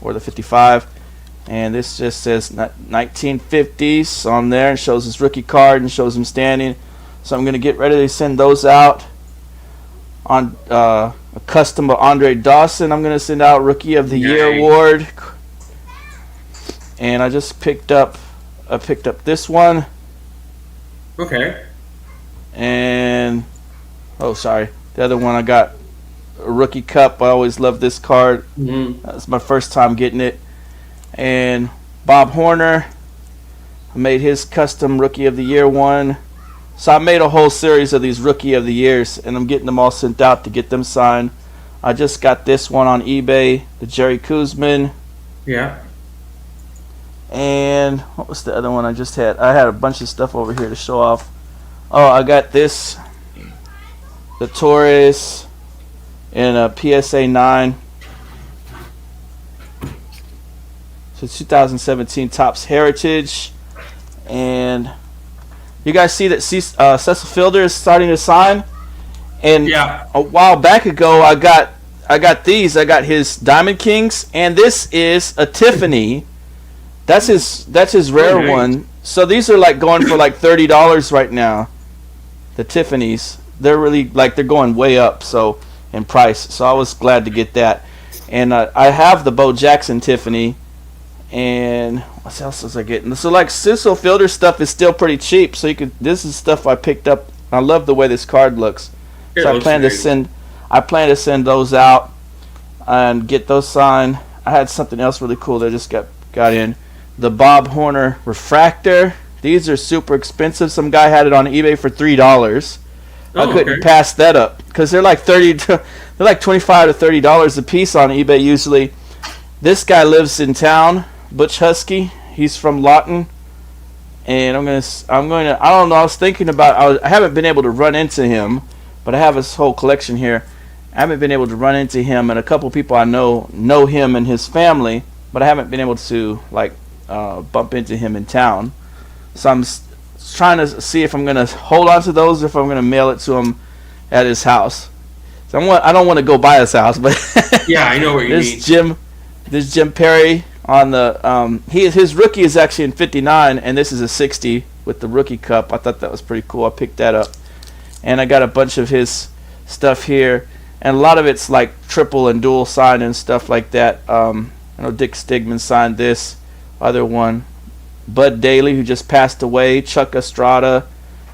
or the 55. And this just says 1950s on there and shows his rookie card and shows him standing. So I'm going to get ready to send those out. On a custom of Andre Dawson, I'm going to send out Rookie of the Year award. And I just picked up this one. Okay. And the other one I got a Rookie Cup. I always love this card. Mm-hmm. That's my first time getting it. And Bob Horner, I made his custom Rookie of the Year one. So I made a whole series of these Rookie of the Years, and I'm getting them all sent out to get them signed. I just got this one on eBay, the Jerry Kuzman. Yeah. And what was the other one I just had? I had a bunch of stuff over here to show off. Oh, I got this, the Torres in a PSA 9. So 2017 Topps Heritage. And you guys see that Cecil Fielder is starting to sign? And a while back ago, I got these. I got his Diamond Kings, and this is a Tiffany. That's his rare one. So these are like going for like $30 right now. The Tiffany's. They're really they're going way up in price. So I was glad to get that. And I have the Bo Jackson Tiffany. And what else was I getting? So like Cecil Fielder stuff is still pretty cheap. So this is stuff I picked up. I love the way this card looks. So I plan to send those out and get those signed. I had something else really cool that I just got in. The Bob Horner Refractor. These are super expensive. Some guy had it on eBay for $3. I couldn't pass that up because they're like $25 to $30 a piece on eBay usually. This guy lives in town, Butch Husky. He's from Lawton, and I'm going to. I don't know. I was thinking about. I haven't been able to run into him, but I have his whole collection here. I haven't been able to run into him, and a couple people I know him and his family, but I haven't been able to bump into him in town. So I'm trying to see if I'm going to hold on to those or if I'm going to mail it to him at his house. So I don't want to go by his house, but yeah, I know what you mean. This Jim Perry on the his rookie is actually in 59, and this is a 60 with the rookie cup. I thought that was pretty cool. I picked that up, and I got a bunch of his stuff here, and a lot of it's like triple and dual signed and stuff like that. I know Dick Stigman signed this other one. Bud Daly, who just passed away, Chuck Estrada,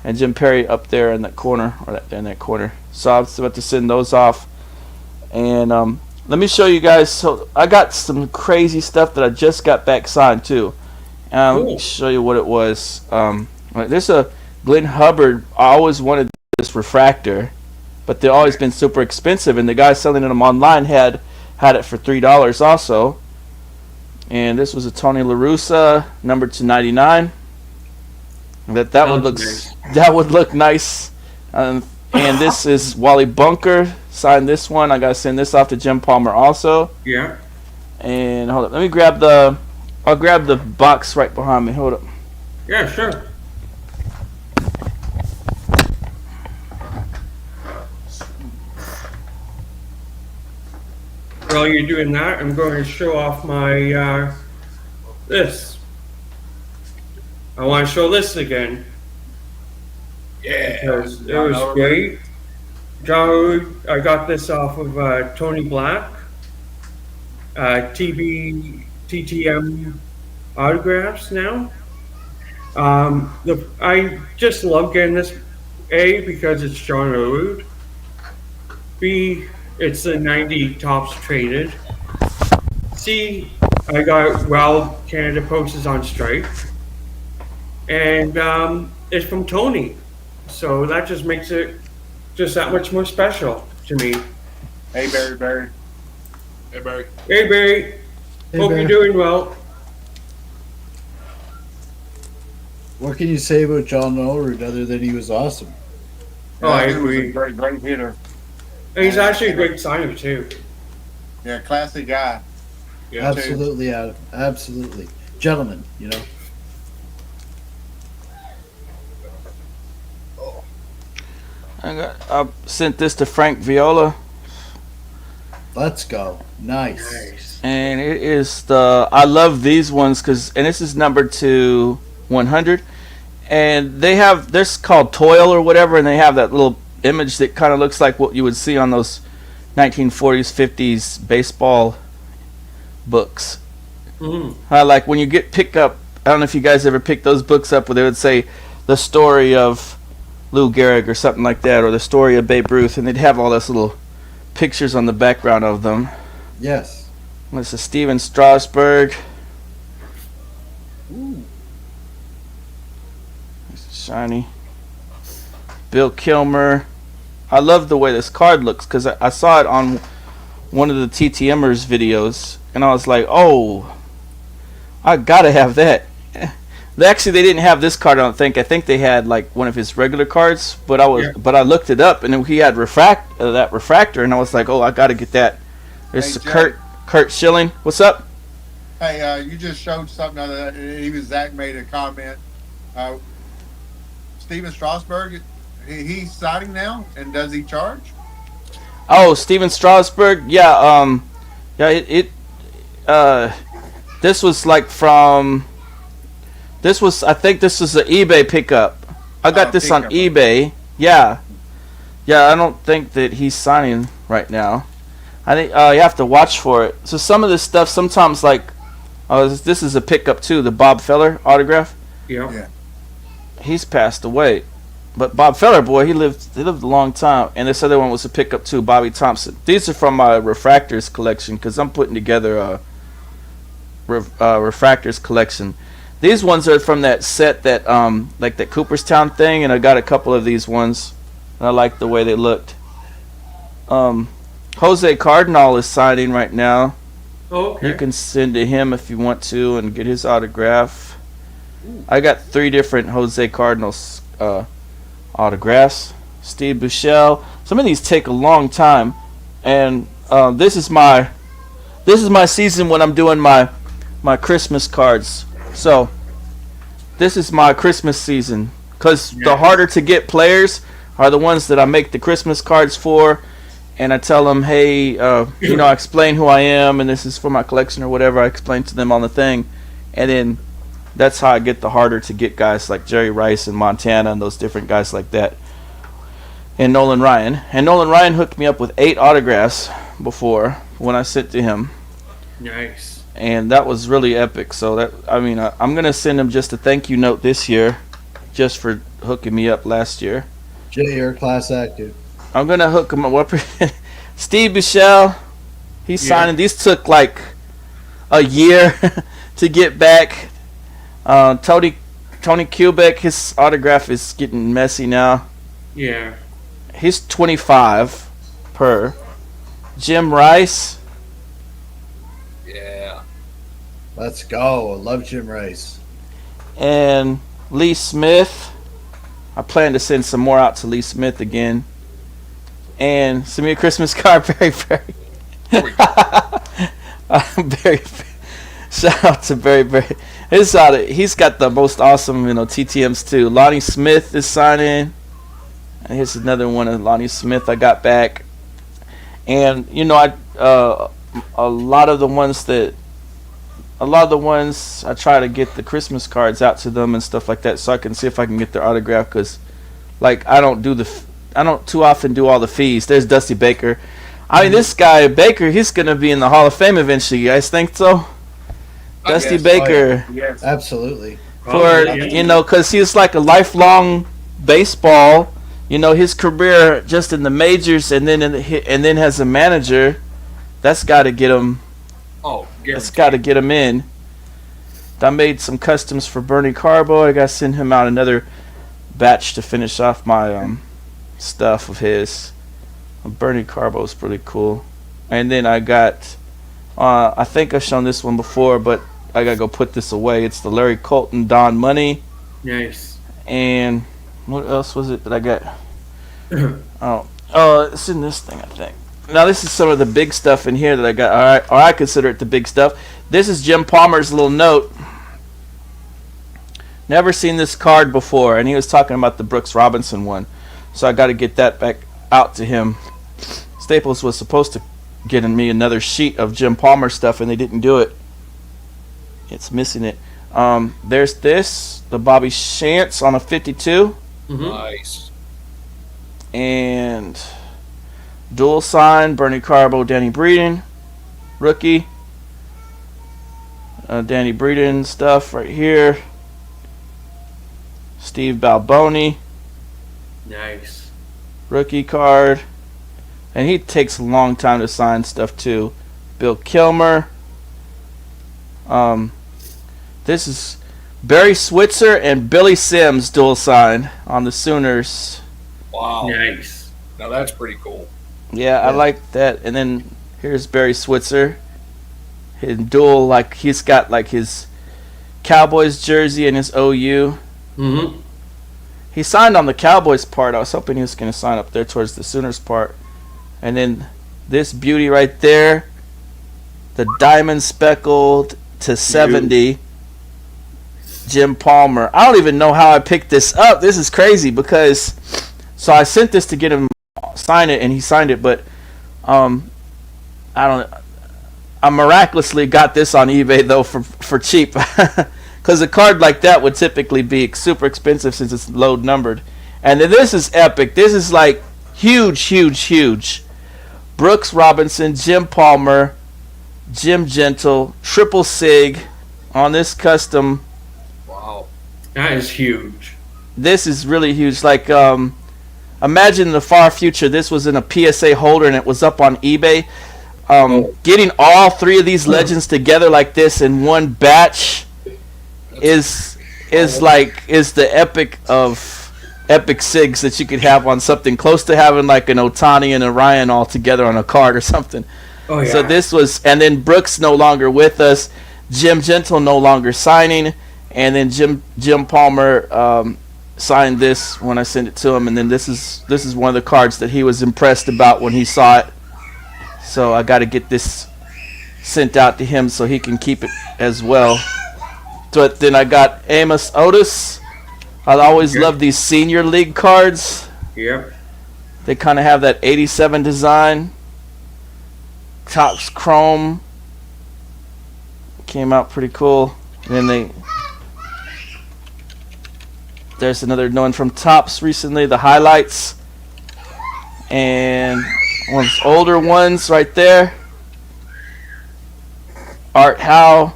and Jim Perry up there in that corner, So I was about to send those off, and let me show you guys. So I got some crazy stuff that I just got back signed too. Let me show you what it was. There's a Glenn Hubbard. I always wanted this refractor, but they've always been super expensive, and the guy selling them online had it for $3 also. And this was a Tony La Russa, number 299. That would look nice. That would look nice. And this is Wally Bunker signed this one. I gotta send this off to Jim Palmer also. Yeah. And hold up, let me grab I'll grab the box right behind me. Hold up. Yeah, sure. While you're doing that, I'm going to show off my this. I want to show this again. Yeah, because it was great. John, I got this off of Tony Black, TTM autographs now. I just love getting this. A, because it's John Orude. B, it's the 90 tops traded. C, I got Wild Canada Post on strike. And it's from Tony. So that just makes it just that much more special to me. Hey, Barry. Hey, Barry. Hey, Barry. Hey, Hope Barry. you're doing well. What can you say about John Olerud other than he was awesome? Oh, I agree. Great hitter. And he's actually a great signer, too. Yeah, classic guy. Yeah, absolutely, Adam. Absolutely. Gentlemen, you know. I sent this to Frank Viola. Let's go. Nice. And it is I love these ones and this is numbered to 100. And this called Toil or whatever, and they have that little image that kind of looks like what you would see on those 1940s, 50s baseball books. Like when you pick up, I don't know if you guys ever picked those books up where they would say the story of Lou Gehrig or something like that, or the story of Babe Ruth, and they'd have all those little pictures on the background of them. Yes. This is Steven Strasburg. Ooh. Shiny. Bill Kilmer. I love the way this card looks because I saw it on one of the TTMers videos, and I was like, oh, I gotta have that. Actually, they didn't have this card. I don't think. I think they had like one of his regular cards, but I looked it up, and he had that refractor, and I was like, oh, I gotta get that. There's Kurt Schilling. What's up? Hey, you just showed something that even Zach made a comment. Steven Strasburg, he's signing now, and does he charge? Oh, Steven Strasburg, yeah. This was like from. I think this was an eBay pickup. I got this on eBay. Yeah. I don't think that he's signing right now. I think you have to watch for it. So some of this stuff, sometimes like, this is a pickup too. The Bob Feller autograph. Yeah. He's passed away, but Bob Feller, boy, he lived a long time. And this other one was a pickup too, Bobby Thompson. These are from my refractors collection because I'm putting together a refractors collection. These ones are from that set that like that Cooperstown thing, and I got a couple of these ones, and I like the way they looked. Jose Cardinal is signing right now. Oh, okay. You can send to him if you want to and get his autograph. I got 3 different Jose Cardinals autographs. Steve Buechele. Some of these take a long time, and this is my season when I'm doing my Christmas cards. So this is my Christmas season because the harder to get players are the ones that I make the Christmas cards for, and I tell them, hey, I explain who I am and this is for my collection or whatever. I explain to them on the thing, and then that's how I get the harder to get guys like Jerry Rice and Montana and those different guys like that. And Nolan Ryan. And Nolan Ryan hooked me up with 8 autographs before when I sent to him. Nice. And that was really epic. So I'm gonna send him just a thank you note this year, just for hooking me up last year. Jay, you're a class act, dude. I'm gonna hook him up. Steve Buechele, he's signing. These took like a year to get back. Tony Kubek, his autograph is getting messy now. Yeah. He's 25 per. Jim Rice. Yeah. Let's go. I love Jim Rice. And Lee Smith. I plan to send some more out to Lee Smith again. And send me a Christmas card, Barry Barry. Barry. Shout out to Barry Barry. He's got the most awesome, TTMs too. Lonnie Smith is signing. And here's another one of Lonnie Smith I got back. And a lot of the ones I try to get the Christmas cards out to them and stuff like that, so I can see if I can get their autograph. Because, like, I don't too often do all the fees. There's Dusty Baker. I mean, this guy Baker, he's gonna be in the Hall of Fame eventually. You guys think so? Dusty Baker. Oh, yeah. Yes. Absolutely. Because he's like a lifelong baseball. His career just in the majors, and then as a manager, that's got to get him. Oh, that's got to get him in. I made some customs for Bernie Carbo. I got to send him out another batch to finish off my stuff of his. Bernie Carbo is pretty cool. And then I got, I think I've shown this one before, but I got to go put this away. It's the Larry Colton Don Money. Nice. And what else was it that I got? It's in this thing, I think. Now, this is some of the big stuff in here that I got. All right, or I consider it the big stuff. This is Jim Palmer's little note. Never seen this card before, and he was talking about the Brooks Robinson one. So I got to get that back out to him. Staples was supposed to get me another sheet of Jim Palmer stuff, and they didn't do it. It's missing it. There's this, the Bobby Shantz on a 52. Mm-hmm. Nice. And dual sign, Bernie Carbo, Danny Breeden, rookie. Danny Breeden stuff right here. Steve Balboni. Nice. Rookie card. And he takes a long time to sign stuff too. Bill Kilmer. This is Barry Switzer and Billy Sims dual sign on the Sooners. Wow. Nice. Now that's pretty cool. Yeah, I like that. And then here's Barry Switzer. His dual, like he's got like his Cowboys jersey and his OU. Mm-hmm. He signed on the Cowboys part. I was hoping he was going to sign up there towards the Sooners part. And then this beauty right there, the diamond speckled to 70, Jim Palmer. I don't even know how I picked this up. This is crazy because, so I sent this to get him sign it, and he signed it. But I miraculously got this on eBay though for cheap, because a card like that would typically be super expensive since it's low numbered. And then this is epic. This is like huge. Brooks Robinson, Jim Palmer, Jim Gentle, triple sig on this custom. Wow, that is huge. This is really huge. Like, imagine in the far future, this was in a PSA holder and it was up on eBay. Getting all three of these legends together like this in one batch is the epic of epic sigs that you could have on something, close to having like an Otani and a Ryan all together on a card or something. Oh, yeah. So this was, and then Brooks no longer with us, Jim Gentle no longer signing, and then Jim Palmer signed this when I sent it to him, and then this is one of the cards that he was impressed about when he saw it. So I got to get this sent out to him so he can keep it as well. But then I got Amos Otis. I always love these senior league cards. Yep. They kind of have that 87 design. Topps Chrome. Came out pretty cool. And then there's another one from Topps recently, the highlights. And one of the older ones right there. Art Howe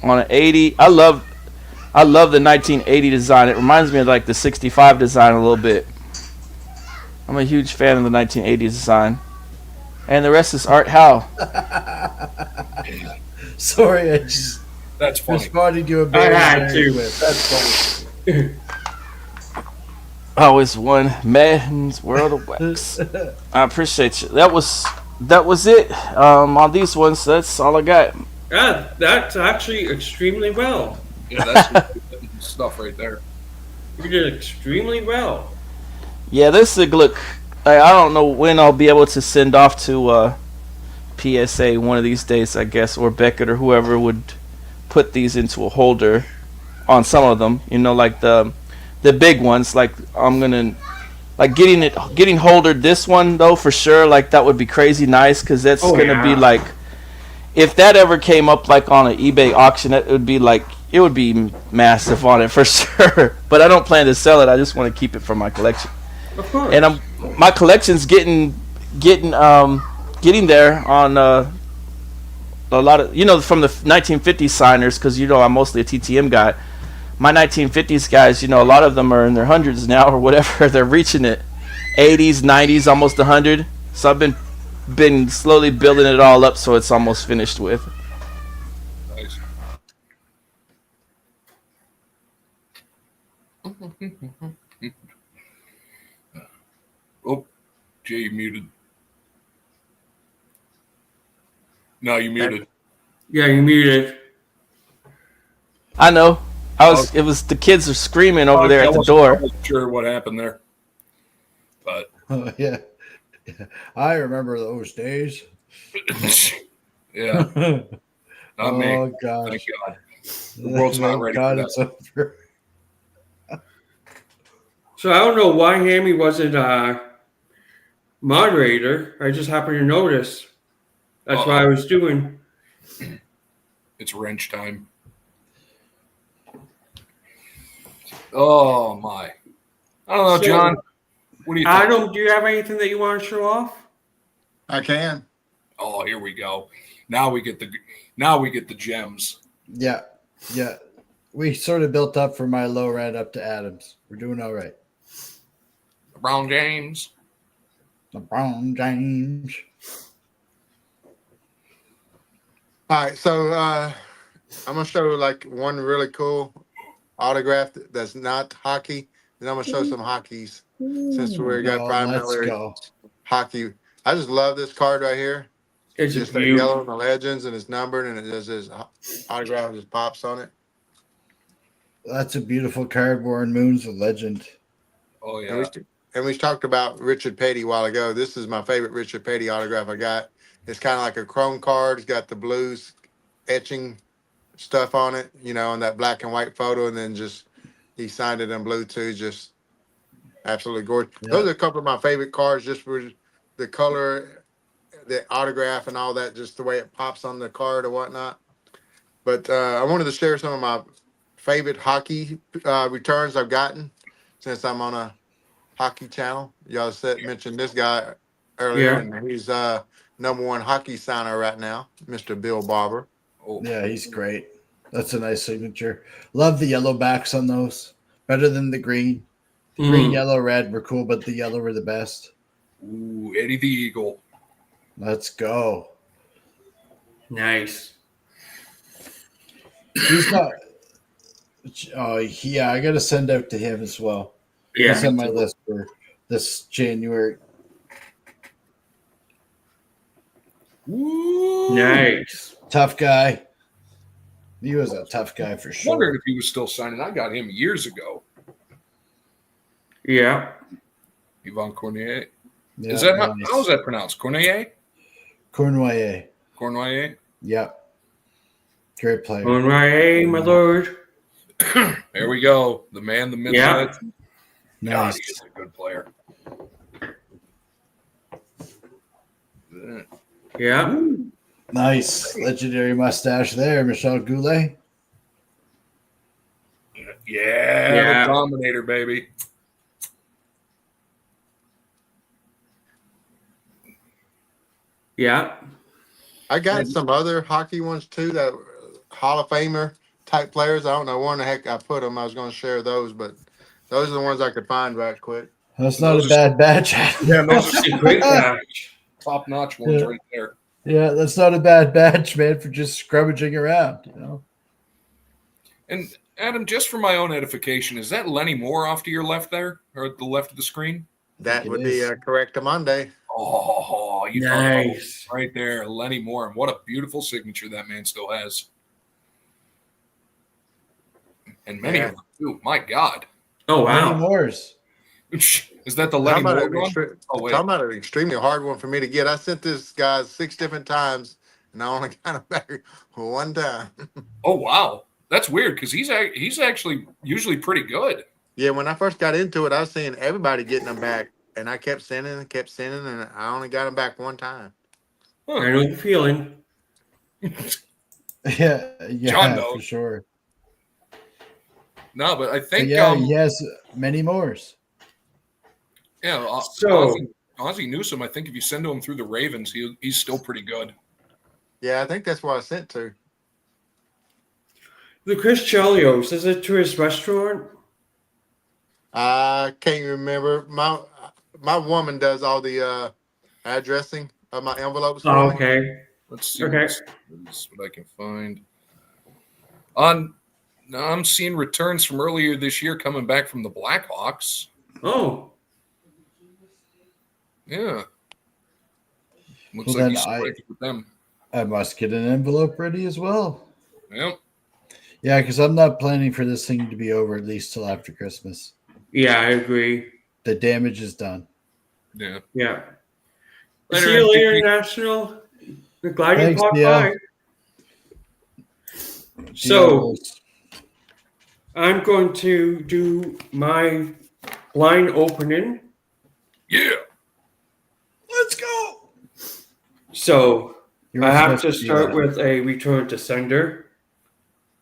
on an 80. I love the 1980 design. It reminds me of like the 65 design a little bit. I'm a huge fan of the 1980s design. And the rest is Art Howe. Sorry, I just that's funny. responded to a I very had to. That's funny. Always one man's world of wax. I appreciate you. That was it. On these ones, that's all I got. Yeah, that's actually extremely well. Yeah, that's stuff right there. You did extremely well. Yeah, this would look. I don't know when I'll be able to send off to PSA one of these days, I guess, or Beckett or whoever would put these into a holder on some of them. You know, like the big ones. Like I'm gonna like getting holdered. This one though, for sure. Like that would be crazy nice because that's gonna be like, if that ever came up like on an eBay auction, it would be massive on it for sure. But I don't plan to sell it. I just want to keep it for my collection. Of course. And my collection's getting there on a lot of, from the 1950s signers, because I'm mostly a TTM guy. My 1950s guys, a lot of them are in their hundreds now or whatever. They're reaching it, 80s, 90s, almost 100. So I've been slowly building it all up so it's almost finished with. Nice. Oh, Jay, you muted. No, you muted. Yeah, you muted. I know. It was the kids are screaming over there at the door. I wasn't sure what happened there, but yeah, I remember those days. Yeah. Not me. Oh gosh. Thank God. The world's not ready for that. It's over. So I don't know why Hammy wasn't moderator. I just happened to notice. That's what I was doing. It's wrench time. Oh my. I don't know, John. What do you think? Adam, do you have anything that you want to show off? I can. Oh, here we go. Now we get the gems. Yeah. We sort of built up from my low red up to Adams. We're doing all right. LeBron James. All right, so I'm gonna show like one really cool autograph that's not hockey. Then I'm gonna show some hockeys since we got primarily hockey. I just love this card right here. It's just the yellow and the legends, and it's numbered, and it does his autograph just pops on it. That's a beautiful card. Warren Moon's a legend. Oh yeah. And we talked about Richard Petty a while ago. This is my favorite Richard Petty autograph I got. It's kind of like a chrome card. It's got the blues etching stuff on it, on that black and white photo, and then just he signed it in blue too. Just absolutely gorgeous. Yeah. Those are a couple of my favorite cards, just for the color, the autograph, and all that. Just the way it pops on the card or whatnot. But I wanted to share some of my favorite hockey returns I've gotten since I'm on a hockey channel. Y'all mentioned this guy earlier, and he's number one hockey signer right now, Mr. Bill Barber. Oh, yeah, he's great. That's a nice signature. Love the yellow backs on those. Better than the green. The green, yellow, red were cool, but the yellow were the best. Ooh, Eddie the Eagle. Let's go. Nice. He's not. Oh, yeah, I got to send out to him as well. Yeah. He's on my list for this January. Ooh. Nice. Tough guy. He was a tough guy for sure. I wondered if he was still signing. I got him years ago. Yeah. Yvon Cornier. Yeah, is that how is that pronounced? Cornier? Cornoyer. Yeah. Great player. Cornoyer, my lord. There we go. The man, the myth. Yeah. Nice. God, he is a good player. Yeah. Nice. Legendary mustache there, Michel Goulet. Yeah. The Dominator, baby. Yeah. I got some other hockey ones too, that Hall of Famer type players. I don't know where in the heck I put them. I was going to share those, but those are the ones I could find right quick. That's not a bad batch. Yeah, those are some great top-notch ones right there. Yeah, that's not a bad batch, man, for just scrummaging around, And Adam, just for my own edification, is that Lenny Moore off to your left there, or at the left of the screen? That would be correct Monday. Oh, you nice. Right there, Lenny Moore. And what a beautiful signature that man still has. And many of them too. My God. Oh, wow. Lenny Moore's. Is that the Lenny Moore one? Oh, wait. Talking about an extremely hard one for me to get. I sent this guy 6 different times, and I only got him back one time. Oh, wow. That's weird because he's actually usually pretty good. Yeah, when I first got into it, I was seeing everybody getting them back, and I kept sending, and I only got them back one time. Huh. I know the feeling. Yeah, John knows. for sure. No, but I think he has many Moores. Yeah, so Ozzie Newsome. I think if you send to him through the Ravens, he's still pretty good. Yeah, I think that's what I sent to. The Chris Chelios, is it to his restaurant? I can't remember. My woman does all the addressing of my envelopes. Oh, okay. Let's see what I can find. Now I'm seeing returns from earlier this year coming back from the Blackhawks. Oh. Yeah. Looks like he's selected with them. I must get an envelope ready as well. Yep. Yeah, because I'm not planning for this thing to be over at least till after Christmas. Yeah, I agree. The damage is done. Yeah. Yeah. See you later, National. We're glad you popped by. So, I'm going to do my blind opening. Yeah. Let's go. So, I have to start with a return to sender.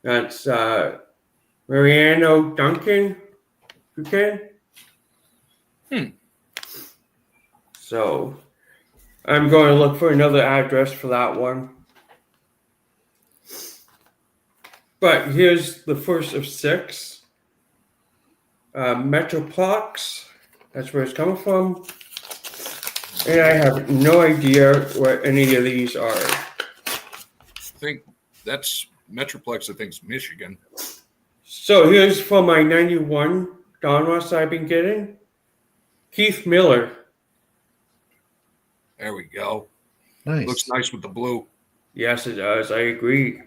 That's Mariano Duncan. So, I'm going to look for another address for that one. But here's the first of 6. Metroplex. That's where it's coming from. And I have no idea what any of these are. I think that's Metroplex. I think it's Michigan. So here's from my 91 Donruss I've been getting. Keith Miller. There we go. Nice. Looks nice with the blue. Yes, it does. I agree.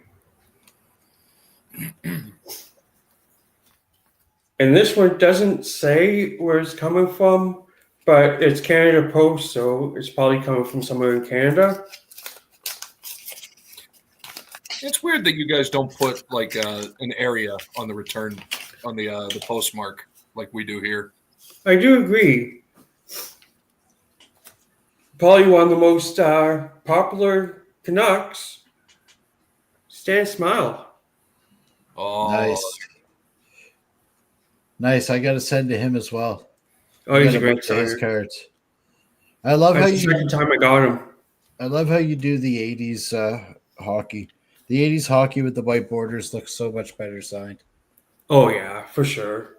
And this one doesn't say where it's coming from, but it's Canada Post, so it's probably coming from somewhere in Canada. It's weird that you guys don't put like an area on the return on the postmark like we do here. I do agree. Probably one of the most popular Canucks, Stan Smile. Oh, nice. I got to send to him as well. Oh, he's a great his cards. I love how the second time I got him. I love how you do the 80s hockey. The 80s hockey with the white borders looks so much better signed. Oh, yeah, for sure.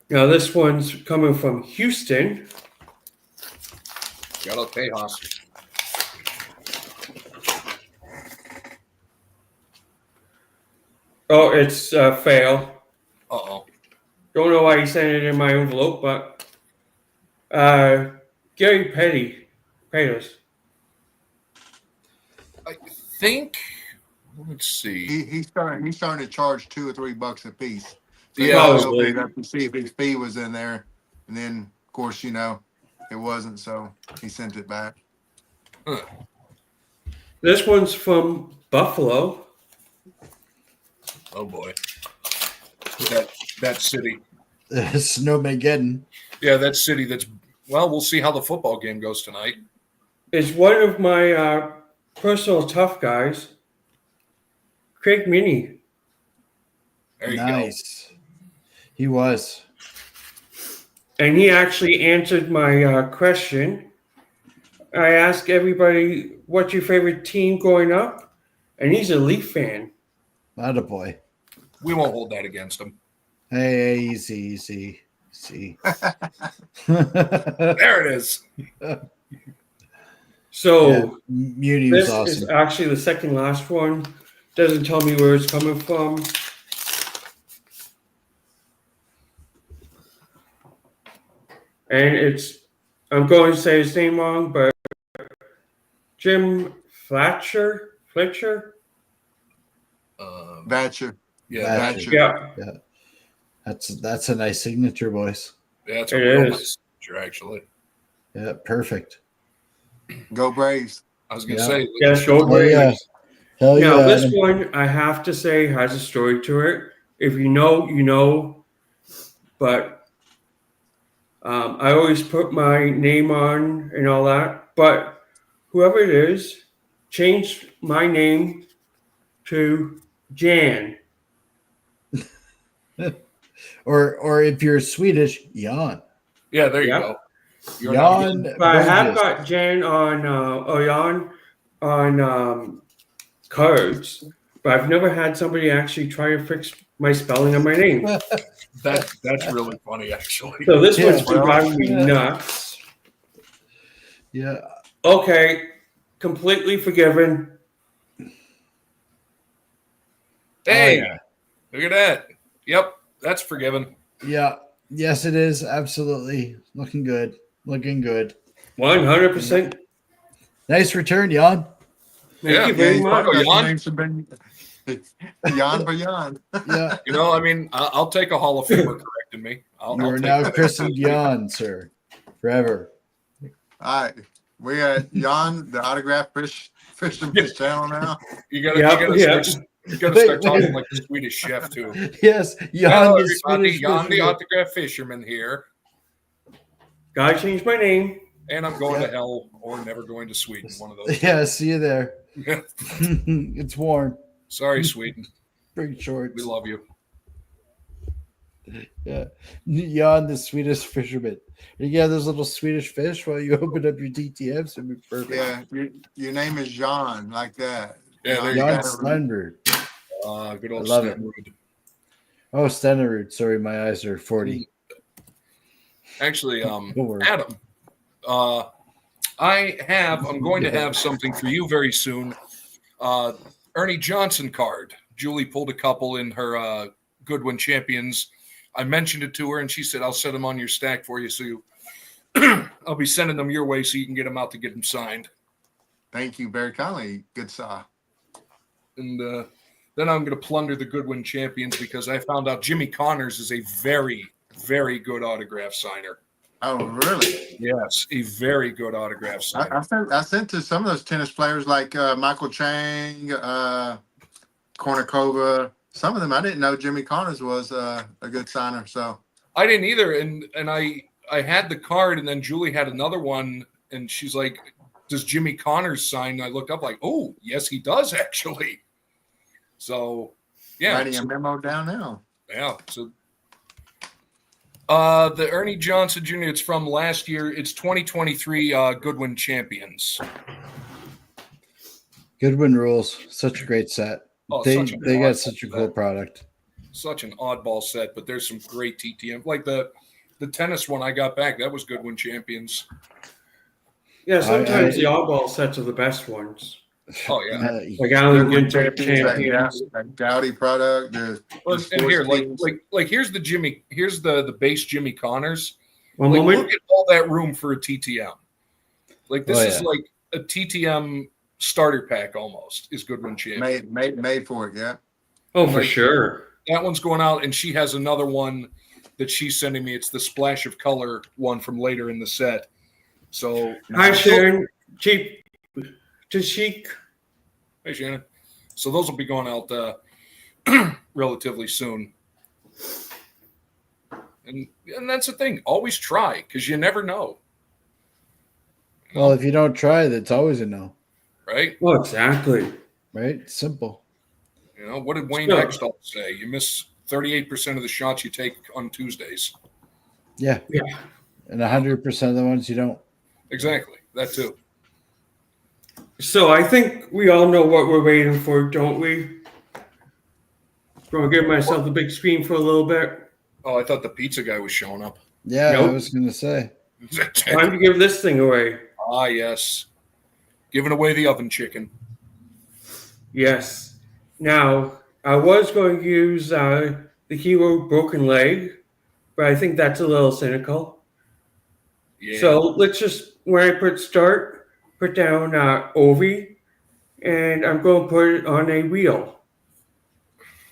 Now, this one's coming from Houston. Yellow Tejas. Oh, it's fail. Uh-oh. Don't know why he sent it in my envelope, but Gary Pettis. I think. Let's see. He's starting to charge $2 or $3 a piece. So yeah, we'd have to see if his fee was in there, and then of course it wasn't, so he sent it back. Huh. This one's from Buffalo. Oh boy, that city. Snowmageddon. Yeah, that city. We'll see how the football game goes tonight. It's one of my personal tough guys, Craig Minnie. There you go. Nice. He was. And he actually answered my question. I asked everybody, what's your favorite team growing up? And he's a Leaf fan. Attaboy. We won't hold that against him. Hey, easy. There it is. So Muni this was awesome. is actually the second last one. Doesn't tell me where it's coming from. And I'm going to say his name wrong, but Jim Fletcher? Batcher. Yeah. Yeah. That's a nice signature, boys. Yeah, it's a real nice signature, actually. Yeah, perfect. Go Braves. I was going to say. Yes, go Braves. Hell yeah. Now, this one, I have to say, has a story to it. If you know, you know. But I always put my name on and all that. But whoever it is, changed my name to Jan. or if you're Swedish, Jan. Yeah, there you go. Jan. But I have got Jan on Jan on cards, but I've never had somebody actually try to fix my spelling of my name. That's really funny, actually. So this one's been driving me nuts. Yeah. Okay, completely forgiven. Hey, look at that. Yep, that's forgiven. Yeah. Yes, it is. Absolutely. Looking good. 100%. Nice return, Jan. Thank you very much. Jan for Jan. Yeah. You know, I mean, I'll take a Hall of Famer correcting me. You are now christened Jan, sir. Forever. All right. We at Jan, the autograph fisherman's channel now. You gotta start talking like the Swedish chef too. Yes, Jan, hello, the everybody. Jan, the autograph fisherman here. Gotta change my name. And I'm going to hell or never going to Sweden. One of those. Yeah, see you there. It's warm. Sorry, Sweden. Bring shorts. We love you. Yeah. Jan, the Swedish fisherman. You have those little Swedish fish while you open up your TTMs. It'd be perfect. Yeah, your name is Jan, like that. Yeah, Jan Steinberg. Good old Stenerud. Oh, Stenerud. Sorry, my eyes are 40. Actually, Adam, I'm going to have something for you very soon. Ernie Johnson card. Julie pulled a couple in her Goodwin Champions. I mentioned it to her, and she said, I'll set them on your stack for you. So I'll be sending them your way so you can get them out to get them signed. Thank you very kindly. Good saw. And then I'm going to plunder the Goodwin Champions because I found out Jimmy Connors is a very, very good autograph signer. Oh, really? Yes, a very good autograph signer. I sent to some of those tennis players like Michael Chang, Kornikova. Some of them I didn't know Jimmy Connors was a good signer. So I didn't either, and I had the card, and then Julie had another one, and she's like, "Does Jimmy Connors sign?" And I looked up like, "Oh, yes, he does actually." So yeah, writing a memo down now. Yeah, so. The Ernie Johnson Jr., it's from last year. It's 2023 Goodwin Champions. Goodwin rules. Such a great set. Oh, they got such a cool product. Such an oddball set, but there's some great TTM. Like the tennis one I got back, that was Goodwin Champions. Yeah, sometimes the oddball sets are the best ones. Oh yeah, like Allen Winter Champions, that Gowdy product. And here, like here's the base Jimmy Connors. One like, moment. Look at all that room for a TTM. Like this is like a TTM starter pack almost. Is Goodwin Champions made for it? Yeah. Oh, for sure. That one's going out, and she has another one that she's sending me. It's the Splash of Color one from later in the set. So hi, Sharon. Cheap to chic. Hey, Shannon. So those will be going out relatively soon. And that's the thing. Always try, because you never know. Well, if you don't try, that's always a no. Right? Well, exactly. Right? Simple. You know, what did Wayne Hextall say? You miss 38% of the shots you take on Tuesdays. Yeah. And 100% of the ones you don't. Exactly. That too. So I think we all know what we're waiting for, don't we? Going to give myself a big screen for a little bit. Oh, I thought the pizza guy was showing up. Yeah, nope. I was going to say. Time to give this thing away. Ah, yes. Giving away the oven chicken. Yes. Now, I was going to use the hero Broken Leg, but I think that's a little cynical. Yeah. So let's just, when I put start, put down Ovi, and I'm going to put it on a wheel.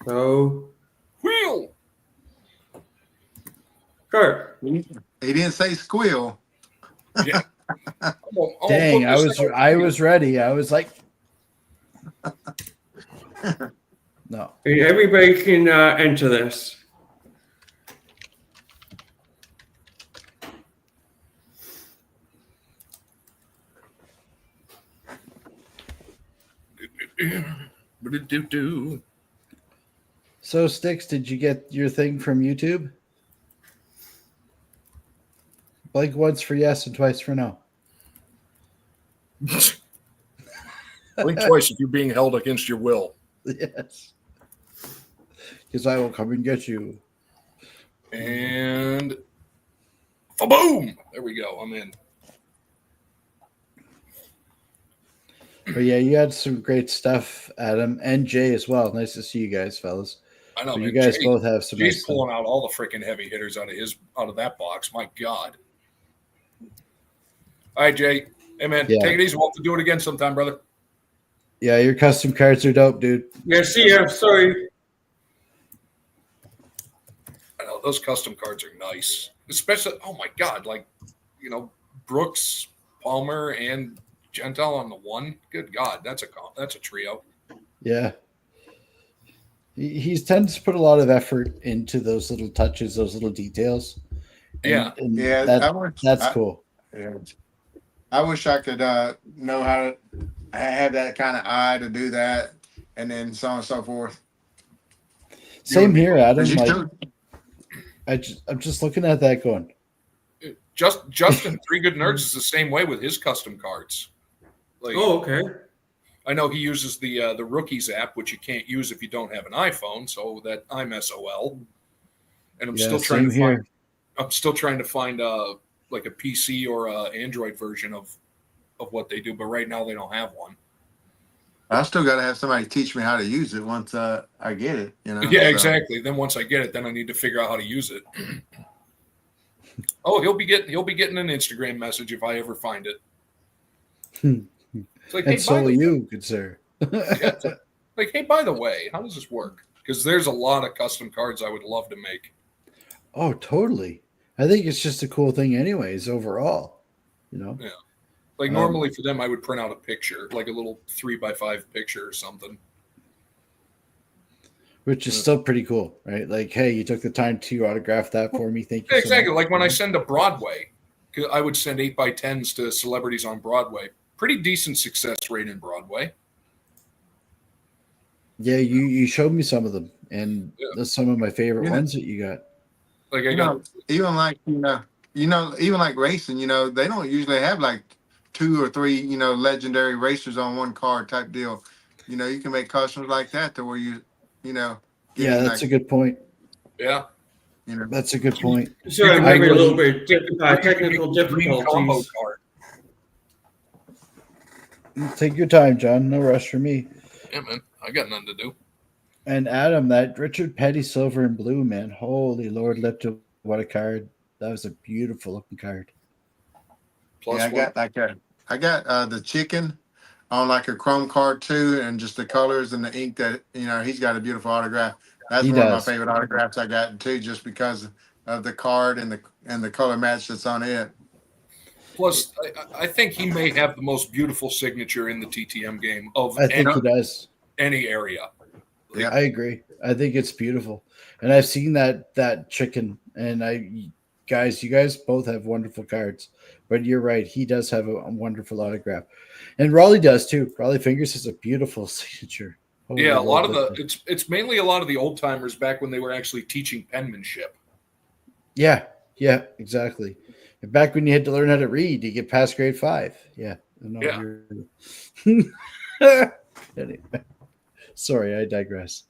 So, wheel. Sure. He didn't say squeal. Yeah. Dang, I was ready. I was like, no. And everybody can enter this. So, Sticks, did you get your thing from YouTube? Blink once for yes and twice for no. Blink twice if you're being held against your will. Yes. Because I will come and get you. And boom! There we go. I'm in. But yeah, you had some great stuff, Adam, and Jay as well. Nice to see you guys, fellas. I know, but man. You guys Jay, both have some. Jay's pulling out all the freaking heavy hitters out of that box. My God. All right, Jay. Hey, man, take it easy. We'll have to do it again sometime, brother. Yeah, your custom cards are dope, dude. Yeah, see ya. Sorry. I know, those custom cards are nice. Especially, oh, my God, like, Brooks, Palmer, and Gentile on the one. Good God, that's a trio. Yeah. He tends to put a lot of effort into those little touches, those little details. And that's cool. Yeah. I wish I could know how to have that kind of eye to do that, and then so on and so forth. Same here, Adam. I'm just looking at that going. Justin, Three Good Nerds is the same way with his custom cards. Okay. I know he uses the Rookies app, which you can't use if you don't have an iPhone. So that I'm SOL, and I'm still trying to find like a PC or a Android version of what they do. But right now they don't have one. I still got to have somebody teach me how to use it once I get it. Yeah, exactly. Then once I get it, then I need to figure out how to use it. Oh, he'll be getting an Instagram message if I ever find it. It's like, and so will you, good sir. Like, hey, by the way, how does this work? Because there's a lot of custom cards I would love to make. Oh, totally. I think it's just a cool thing anyways, overall. Yeah. Like normally for them, I would print out a picture, like a little 3x5 picture or something. Which is still pretty cool, right? Like, hey, you took the time to autograph that for me. Thank you. Exactly. Like when I send to Broadway, I would send 8x10s to celebrities on Broadway. Pretty decent success rate in Broadway. Yeah, you showed me some of them, and that's some of my favorite ones that you got. Like even like racing, they don't usually have like 2 or 3, legendary racers on one card type deal. You can make customs like that to where yeah, that's a good point. Yeah. That's a good point. So I'm having a little bit technical difficulties. Take your time, John. No rush for me. Yeah, man. I got nothing to do. And Adam, that Richard Petty silver and blue, man. Holy Lord, Lipton, what a card. That was a beautiful looking card. I got the chicken on like a chrome card too, and just the colors and the ink that he's got a beautiful autograph. That's one of my favorite autographs I got too, just because of the card and the color match that's on it. Plus, I think he may have the most beautiful signature in the TTM game of I think he does. Any area. Yeah, I agree. I think it's beautiful, and I've seen that chicken. And you guys both have wonderful cards. But you're right, he does have a wonderful autograph, and Raleigh does too. Raleigh Fingers has a beautiful signature. Yeah, a lot of it's mainly a lot of the old timers back when they were actually teaching penmanship. Yeah, exactly. And back when you had to learn how to read, you get past grade 5. Yeah. Anyway. Sorry, I digress.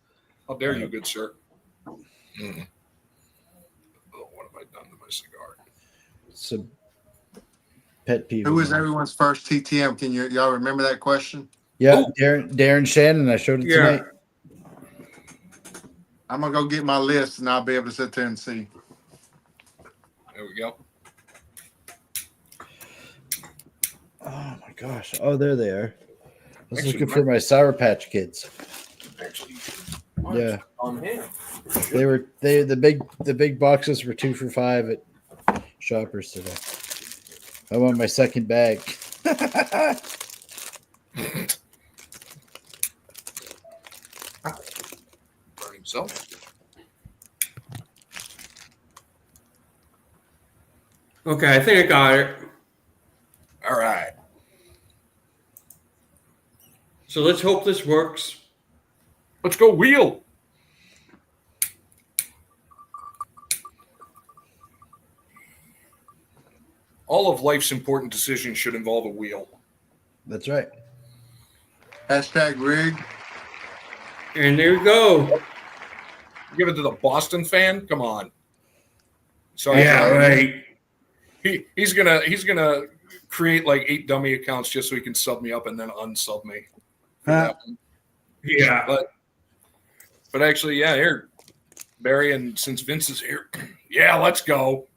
How dare you, good sir? Oh, what have I done to my cigar? Some pet peeve. Who was everyone's first TTM? Can y'all remember that question? Yeah, Darren Shannon. I showed it tonight. I'm gonna go get my list, and I'll be able to sit there and see. There we go. Oh my gosh! Oh, there they are. I was looking for my Sour Patch Kids. Actually, yeah. On him. The big boxes were 2 for $5 at Shoppers today. I want my second bag. So. Okay, I think I got it. All right. So let's hope this works. Let's go wheel. All of life's important decisions should involve a wheel. That's right. Hashtag rig. And there you go. Give it to the Boston fan? Come on. Sorry. Yeah, right. He's gonna create like 8 dummy accounts just so he can sub me up and then unsub me. Yeah. But actually, yeah, here, Barry, and since Vince is here, yeah, let's go.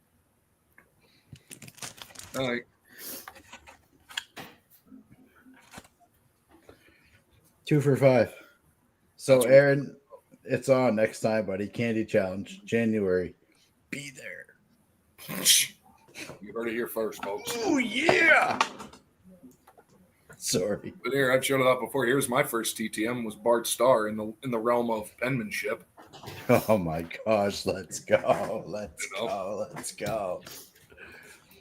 All right. $2 for $5. So Aaron, it's on next time, buddy. Candy challenge, January. Be there. You heard it here first, folks. Oh yeah. Sorry. But here, I've showed it up before. Here's my first TTM was Bart Starr in the realm of penmanship. Oh my gosh, let's go. Let's go.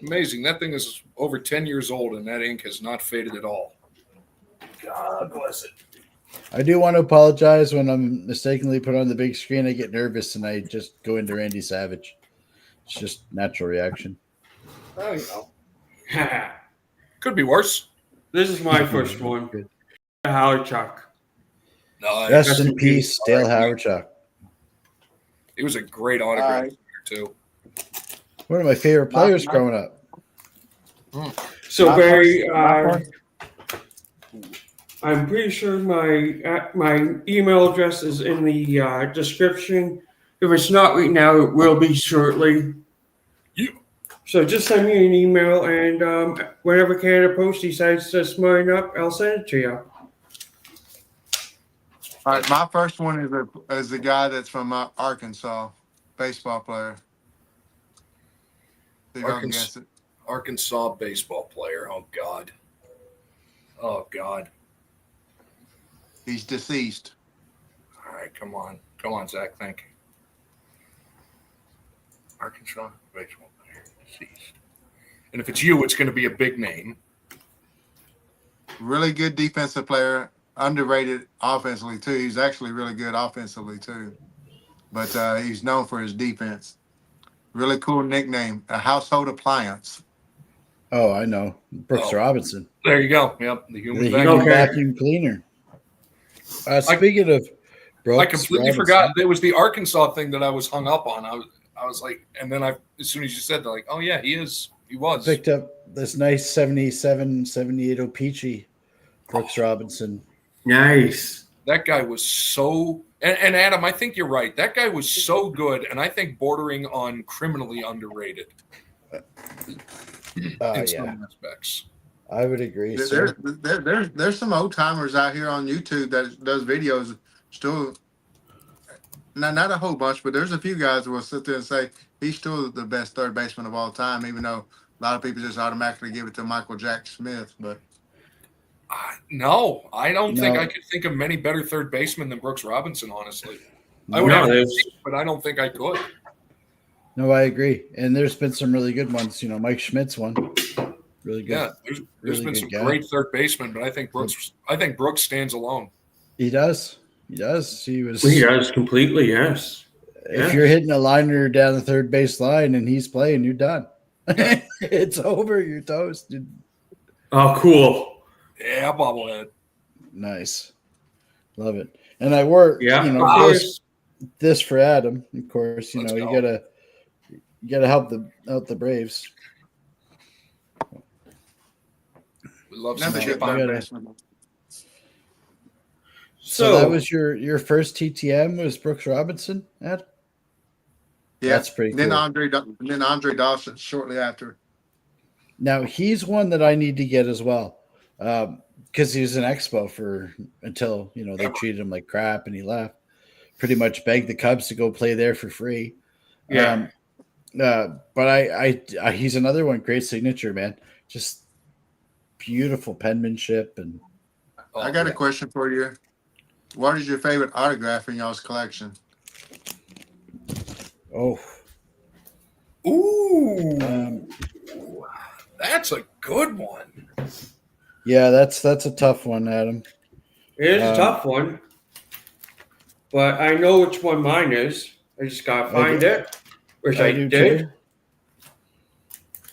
Amazing. That thing is over 10 years old and that ink has not faded at all. God bless it. I do want to apologize when I'm mistakenly put on the big screen. I get nervous and I just go into Randy Savage. It's just natural reaction. Oh, you know. Could be worse. This is my first one. Howard Chuck. No, Rest in peace, Dale Hawerchuk. He was a great autograph too. One of my favorite players growing up. So Barry, I'm pretty sure my email address is in the description. If it's not right now, it will be shortly. So just send me an email, and whenever Canada Post decides to smart up, I'll send it to you. All right, my first one is a guy that's from Arkansas, baseball player. Arkansas baseball player. Oh God. Oh God. He's deceased. All right, come on, Zach. Think. Arkansas baseball player deceased. And if it's you, it's going to be a big name. Really good defensive player, underrated offensively too. He's actually really good offensively too, but he's known for his defense. Really cool nickname, a household appliance. Oh, I know. Brooks Robinson. There you go. Yep, the human vacuum cleaner. Speaking of Brooks, I completely forgot. It was the Arkansas thing that I was hung up on. I was like, and then as soon as you said, they're like, oh yeah, he was. Picked up this nice 77, 78 Opeachy Brooks Robinson. Nice. That guy was so, and Adam, I think you're right. That guy was so good, and I think bordering on criminally underrated. In some aspects. I would agree. There's some old timers out here on YouTube that does videos still. Not a whole bunch, but there's a few guys who will sit there and say he's still the best third baseman of all time, even though a lot of people just automatically give it to Michael Jack Smith. But no, I don't think I could think of many better third basemen than Brooks Robinson. Honestly, I would have, but I don't think I could. No, I agree. And there's been some really good ones. You know, Mike Schmidt's one. Really good. Yeah, there's been some great third basemen, but I think Brooks stands alone. He does. He does. He does completely, yes. If you're hitting a liner down the third base line and he's playing, you're done. It's over. You're toast. Oh, cool. Yeah, bobblehead. Nice. Love it. And I work, this for Adam, of course. You gotta help the Braves. We love some chip on. So that was your first TTM was Brooks Robinson, Ed? Yeah, that's pretty cool. Then Andre Dawson shortly after. Now he's one that I need to get as well, because he was an Expo until they treated him like crap and he left. pretty much begged the Cubs to go play there for free. Yeah. But I he's another one. Great signature, man. Just beautiful penmanship. And I got a question for you. What is your favorite autograph in y'all's collection? Oh, ooh, that's a good one. Yeah, that's a tough one, Adam. It is a tough one, but I know which one mine is. I just gotta find it, which I did. Too.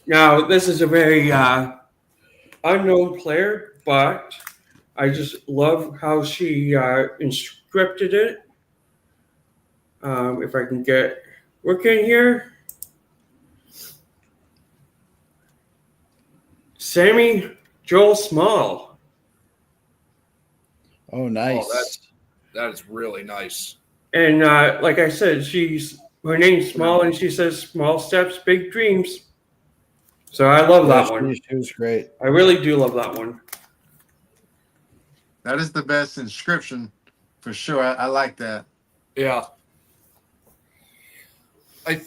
Now, this is a very unknown player, but I just love how she inscripted it. If I can get working here. Sammy Joel Small. Oh, nice. Oh, that is really nice. And like I said, her name's Small, and she says small steps, big dreams. So I love that one. She was great. I really do love that one. That is the best inscription for sure. I like that. Yeah. I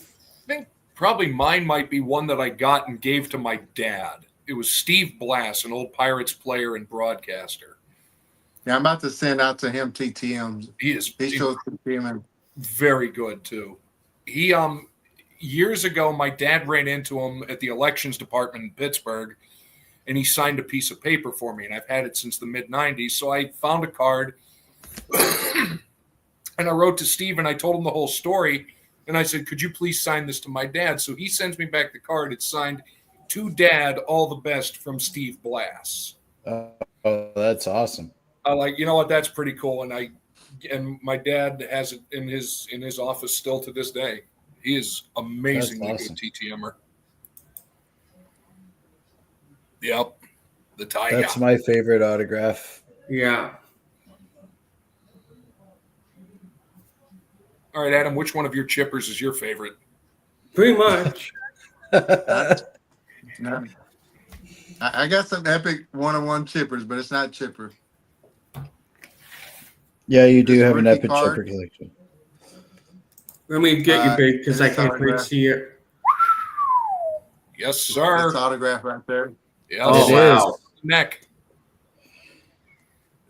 think probably mine might be one that I got and gave to my dad. It was Steve Blass, an old Pirates player and broadcaster. Yeah, I'm about to send out to him TTMs. He shows TTM. Very good too. He years ago, my dad ran into him at the elections department in Pittsburgh, and he signed a piece of paper for me, and I've had it since the mid-'90s. So I found a card, and I wrote to Steve, and I told him the whole story, and I said, could you please sign this to my dad? So he sends me back the card. It's signed, to Dad, all the best from Steve Blass. Oh, that's awesome. You know what? That's pretty cool. And my dad has it in his office still to this day. He is amazingly good TTMer. Yep. The Tiger. That's my favorite autograph. Yeah. All right, Adam, which one of your chippers is your favorite? Pretty much. No. I got some epic one-on-one chippers, but it's not chipper. Yeah, you do have an epic chipper collection. Let me get you big because I can't quite see it. Yes, sir. It's autograph right there. Yes. Oh, wow. Neck.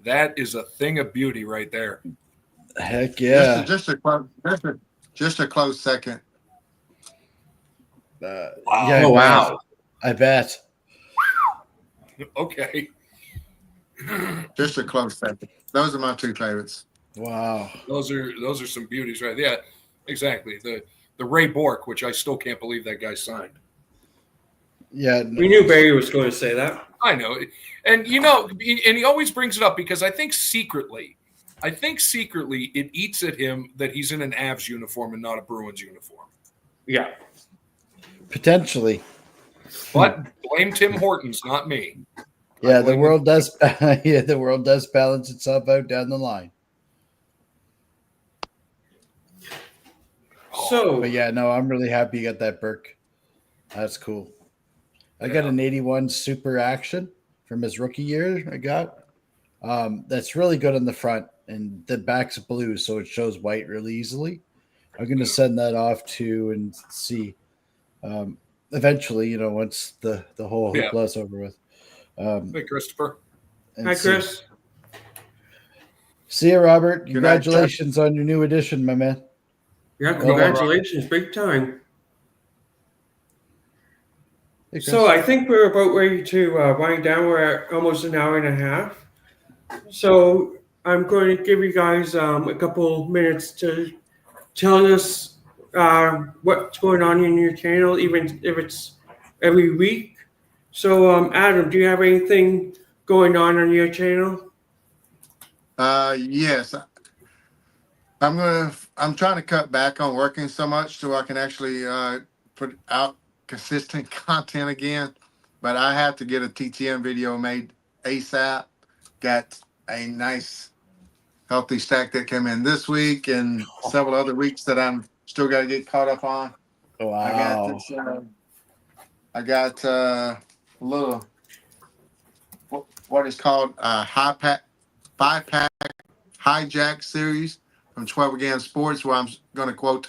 That is a thing of beauty right there. Heck yeah. Just a close second. Wow. Yeah, oh, wow. I bet. Okay. Just a close second. Those are my two favorites. Wow. Those are some beauties, right? Yeah, exactly. The Ray Bork, which I still can't believe that guy signed. Yeah. No. We knew Barry was going to say that. I know. And he always brings it up because I think secretly it eats at him that he's in an Avs uniform and not a Bruins uniform. Yeah. Potentially. But blame Tim Hortons, not me. Yeah, the world does. Yeah, the world does balance itself out down the line. So, but yeah, no, I'm really happy you got that Burke. That's cool. I got an 81 Super Action from his rookie year. I got that's really good on the front, and the back's blue, so it shows white really easily. I'm going to send that off to and see. Eventually, once the whole hoopla is over with. Hey, Christopher. Hi, Chris. See you, Robert. Congratulations on your new edition, my man. Yeah, congratulations. Big time. Hey, so I think we're about ready to wind down. We're at almost an hour and a half. So I'm going to give you guys a couple minutes to tell us what's going on in your channel, even if it's every week. So, Adam, do you have anything going on your channel? Yes. I'm trying to cut back on working so much so I can actually put out consistent content again. But I have to get a TTM video made ASAP. Got a nice, healthy stack that came in this week and several other weeks that I'm still got to get caught up on. Wow. I got a little, what is called a 5-pack hijack series from 12 Again Sports, where I'm going to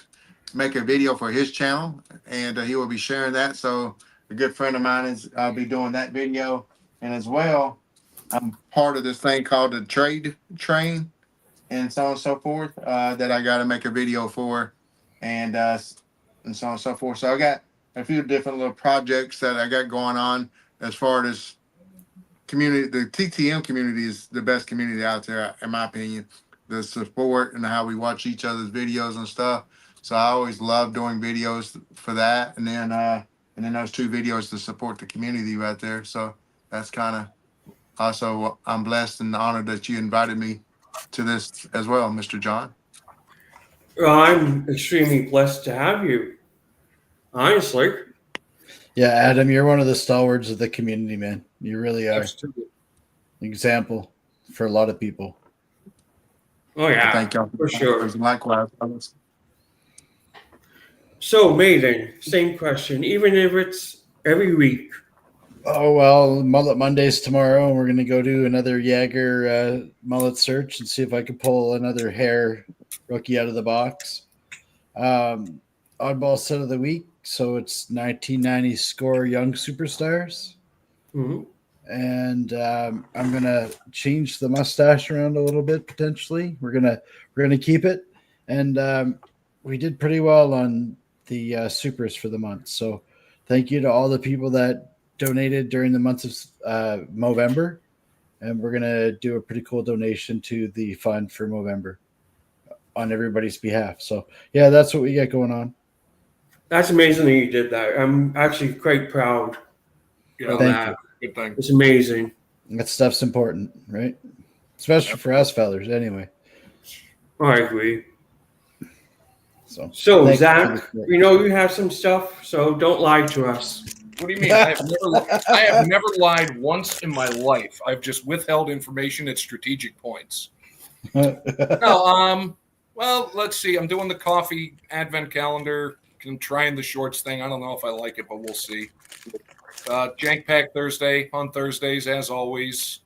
make a video for his channel, and he will be sharing that. So a good friend of mine I'll be doing that video, and as well, I'm part of this thing called the Trade Train, and so on and so forth. That I got to make a video for, and so on and so forth. So I got a few different little projects that I got going on as far as community. The TTM community is the best community out there, in my opinion. The support and how we watch each other's videos and stuff. So I always love doing videos for that, and then those 2 videos to support the community right there. So that's kind of also, I'm blessed and honored that you invited me to this as well, Mr. John. Well, I'm extremely blessed to have you. Honestly. Yeah, Adam, you're one of the stalwarts of the community, man. You really are. Absolutely. An example for a lot of people. Oh yeah, thank you for sure. Likewise. So, Maiden, same question. Even if it's every week. Oh, well, Mullet Monday's tomorrow, and we're going to go do another Jaeger mullet search and see if I can pull another hair rookie out of the box. Oddball set of the week, so it's 1990 score Young Superstars. Mm-hmm. And I'm going to change the mustache around a little bit, potentially. We're gonna keep it. And we did pretty well on the supers for the month. So thank you to all the people that donated during the month of November, and we're gonna do a pretty cool donation to the fund for November on everybody's behalf. So yeah, that's what we got going on. That's amazing that you did that. I'm actually quite proud of that. Good thing. It's amazing. That stuff's important, right? Especially for us fellers, anyway. I agree. So Zach, we know you have some stuff, so don't lie to us. What do you mean? I have never lied once in my life. I've just withheld information at strategic points. No, well, let's see. I'm doing the coffee advent calendar. I'm trying the shorts thing. I don't know if I like it, but we'll see. Jank Pack Thursday on Thursdays, as always.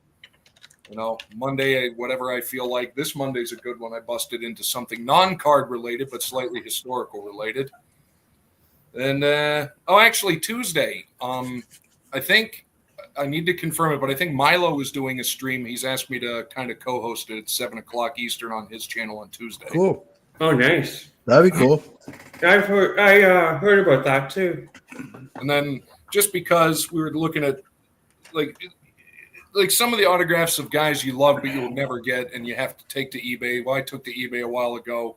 Monday, whatever I feel like. This Monday's a good one. I busted into something non-card related, but slightly historical related. And actually Tuesday. I think I need to confirm it, but I think Milo is doing a stream. He's asked me to kind of co-host it at 7:00 Eastern on his channel on Tuesday. Cool. Oh, nice. That'd be cool. I heard about that too. And then just because we were looking at like some of the autographs of guys you love but you'll never get, and you have to take to eBay. Well, I took to eBay a while ago,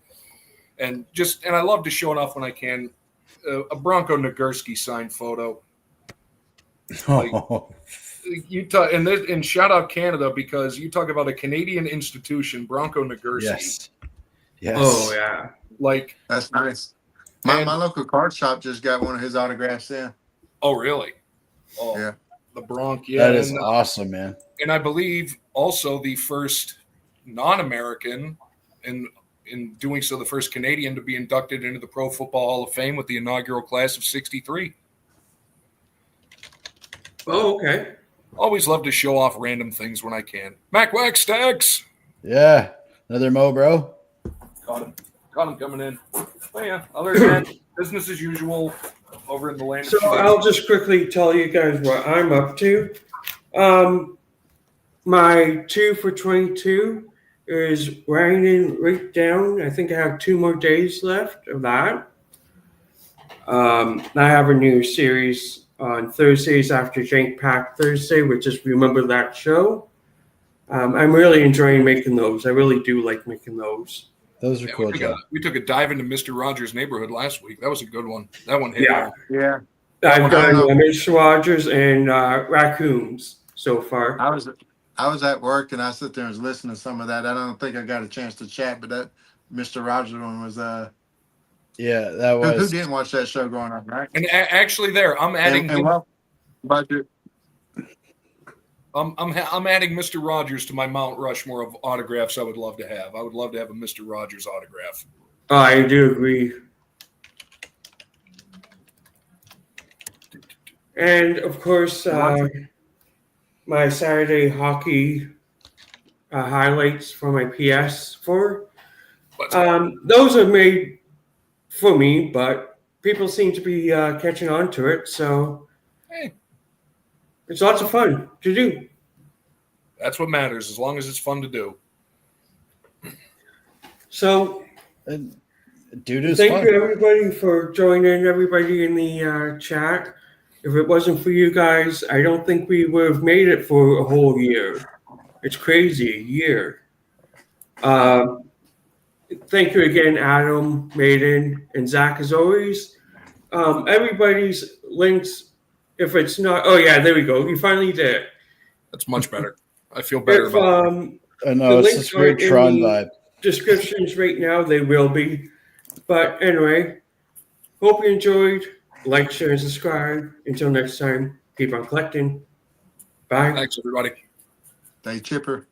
and I love to show it off when I can. A Bronco Nagurski signed photo. You talk and shout out Canada, because you talk about a Canadian institution, Bronco Nagurski. Yes. Oh yeah. That's nice. My local card shop just got one of his autographs in. Oh really? Oh yeah. The Bronc, yeah. That is awesome, man. And I believe also the first non-American, in doing so, the first Canadian to be inducted into the Pro Football Hall of Fame with the inaugural class of '63. Oh, okay. Always love to show off random things when I can. Mac Wax Stacks. Yeah. Another Mo, bro. Got him coming in. Oh yeah. Other than that, business as usual over in the land. So I'll just quickly tell you guys what I'm up to. My 2 for 22 is winding right down. I think I have 2 more days left of that. I have a new series on Thursdays after Jank Pack Thursday, which is Remember That Show. I'm really enjoying making those. I really do like making those. Those are cool. We took a dive into Mr. Rogers' neighborhood last week. That was a good one. That one hit. Yeah. I've done Mr. Rogers and raccoons so far. I was at work and I sit there and was listening to some of that. I don't think I got a chance to chat, but that Mr. Rogers one was yeah, that was. Who didn't watch that show going on, right? And actually, I'm adding. I'm adding Mr. Rogers to my Mount Rushmore of autographs I would love to have. I would love to have a Mr. Rogers autograph. I do agree. And of course, my Saturday hockey highlights for my PS4. Those are made for me, but people seem to be catching on to it. So it's lots of fun to do. That's what matters, as long as it's fun to do. So, thank you everybody for joining, everybody in the chat. If it wasn't for you guys, I don't think we would have made it for a whole year. It's crazy, a year. Thank you again, Adam, Maiden, and Zach, as always. Everybody's links, if it's not, oh yeah, there we go. You finally did it. That's much better. I feel better about it. I know, it's this weird Tron vibe. Descriptions right now, they will be. But anyway, hope you enjoyed. Like, share, and subscribe. Until next time, keep on collecting. Bye. Thanks, everybody. Stay chipper.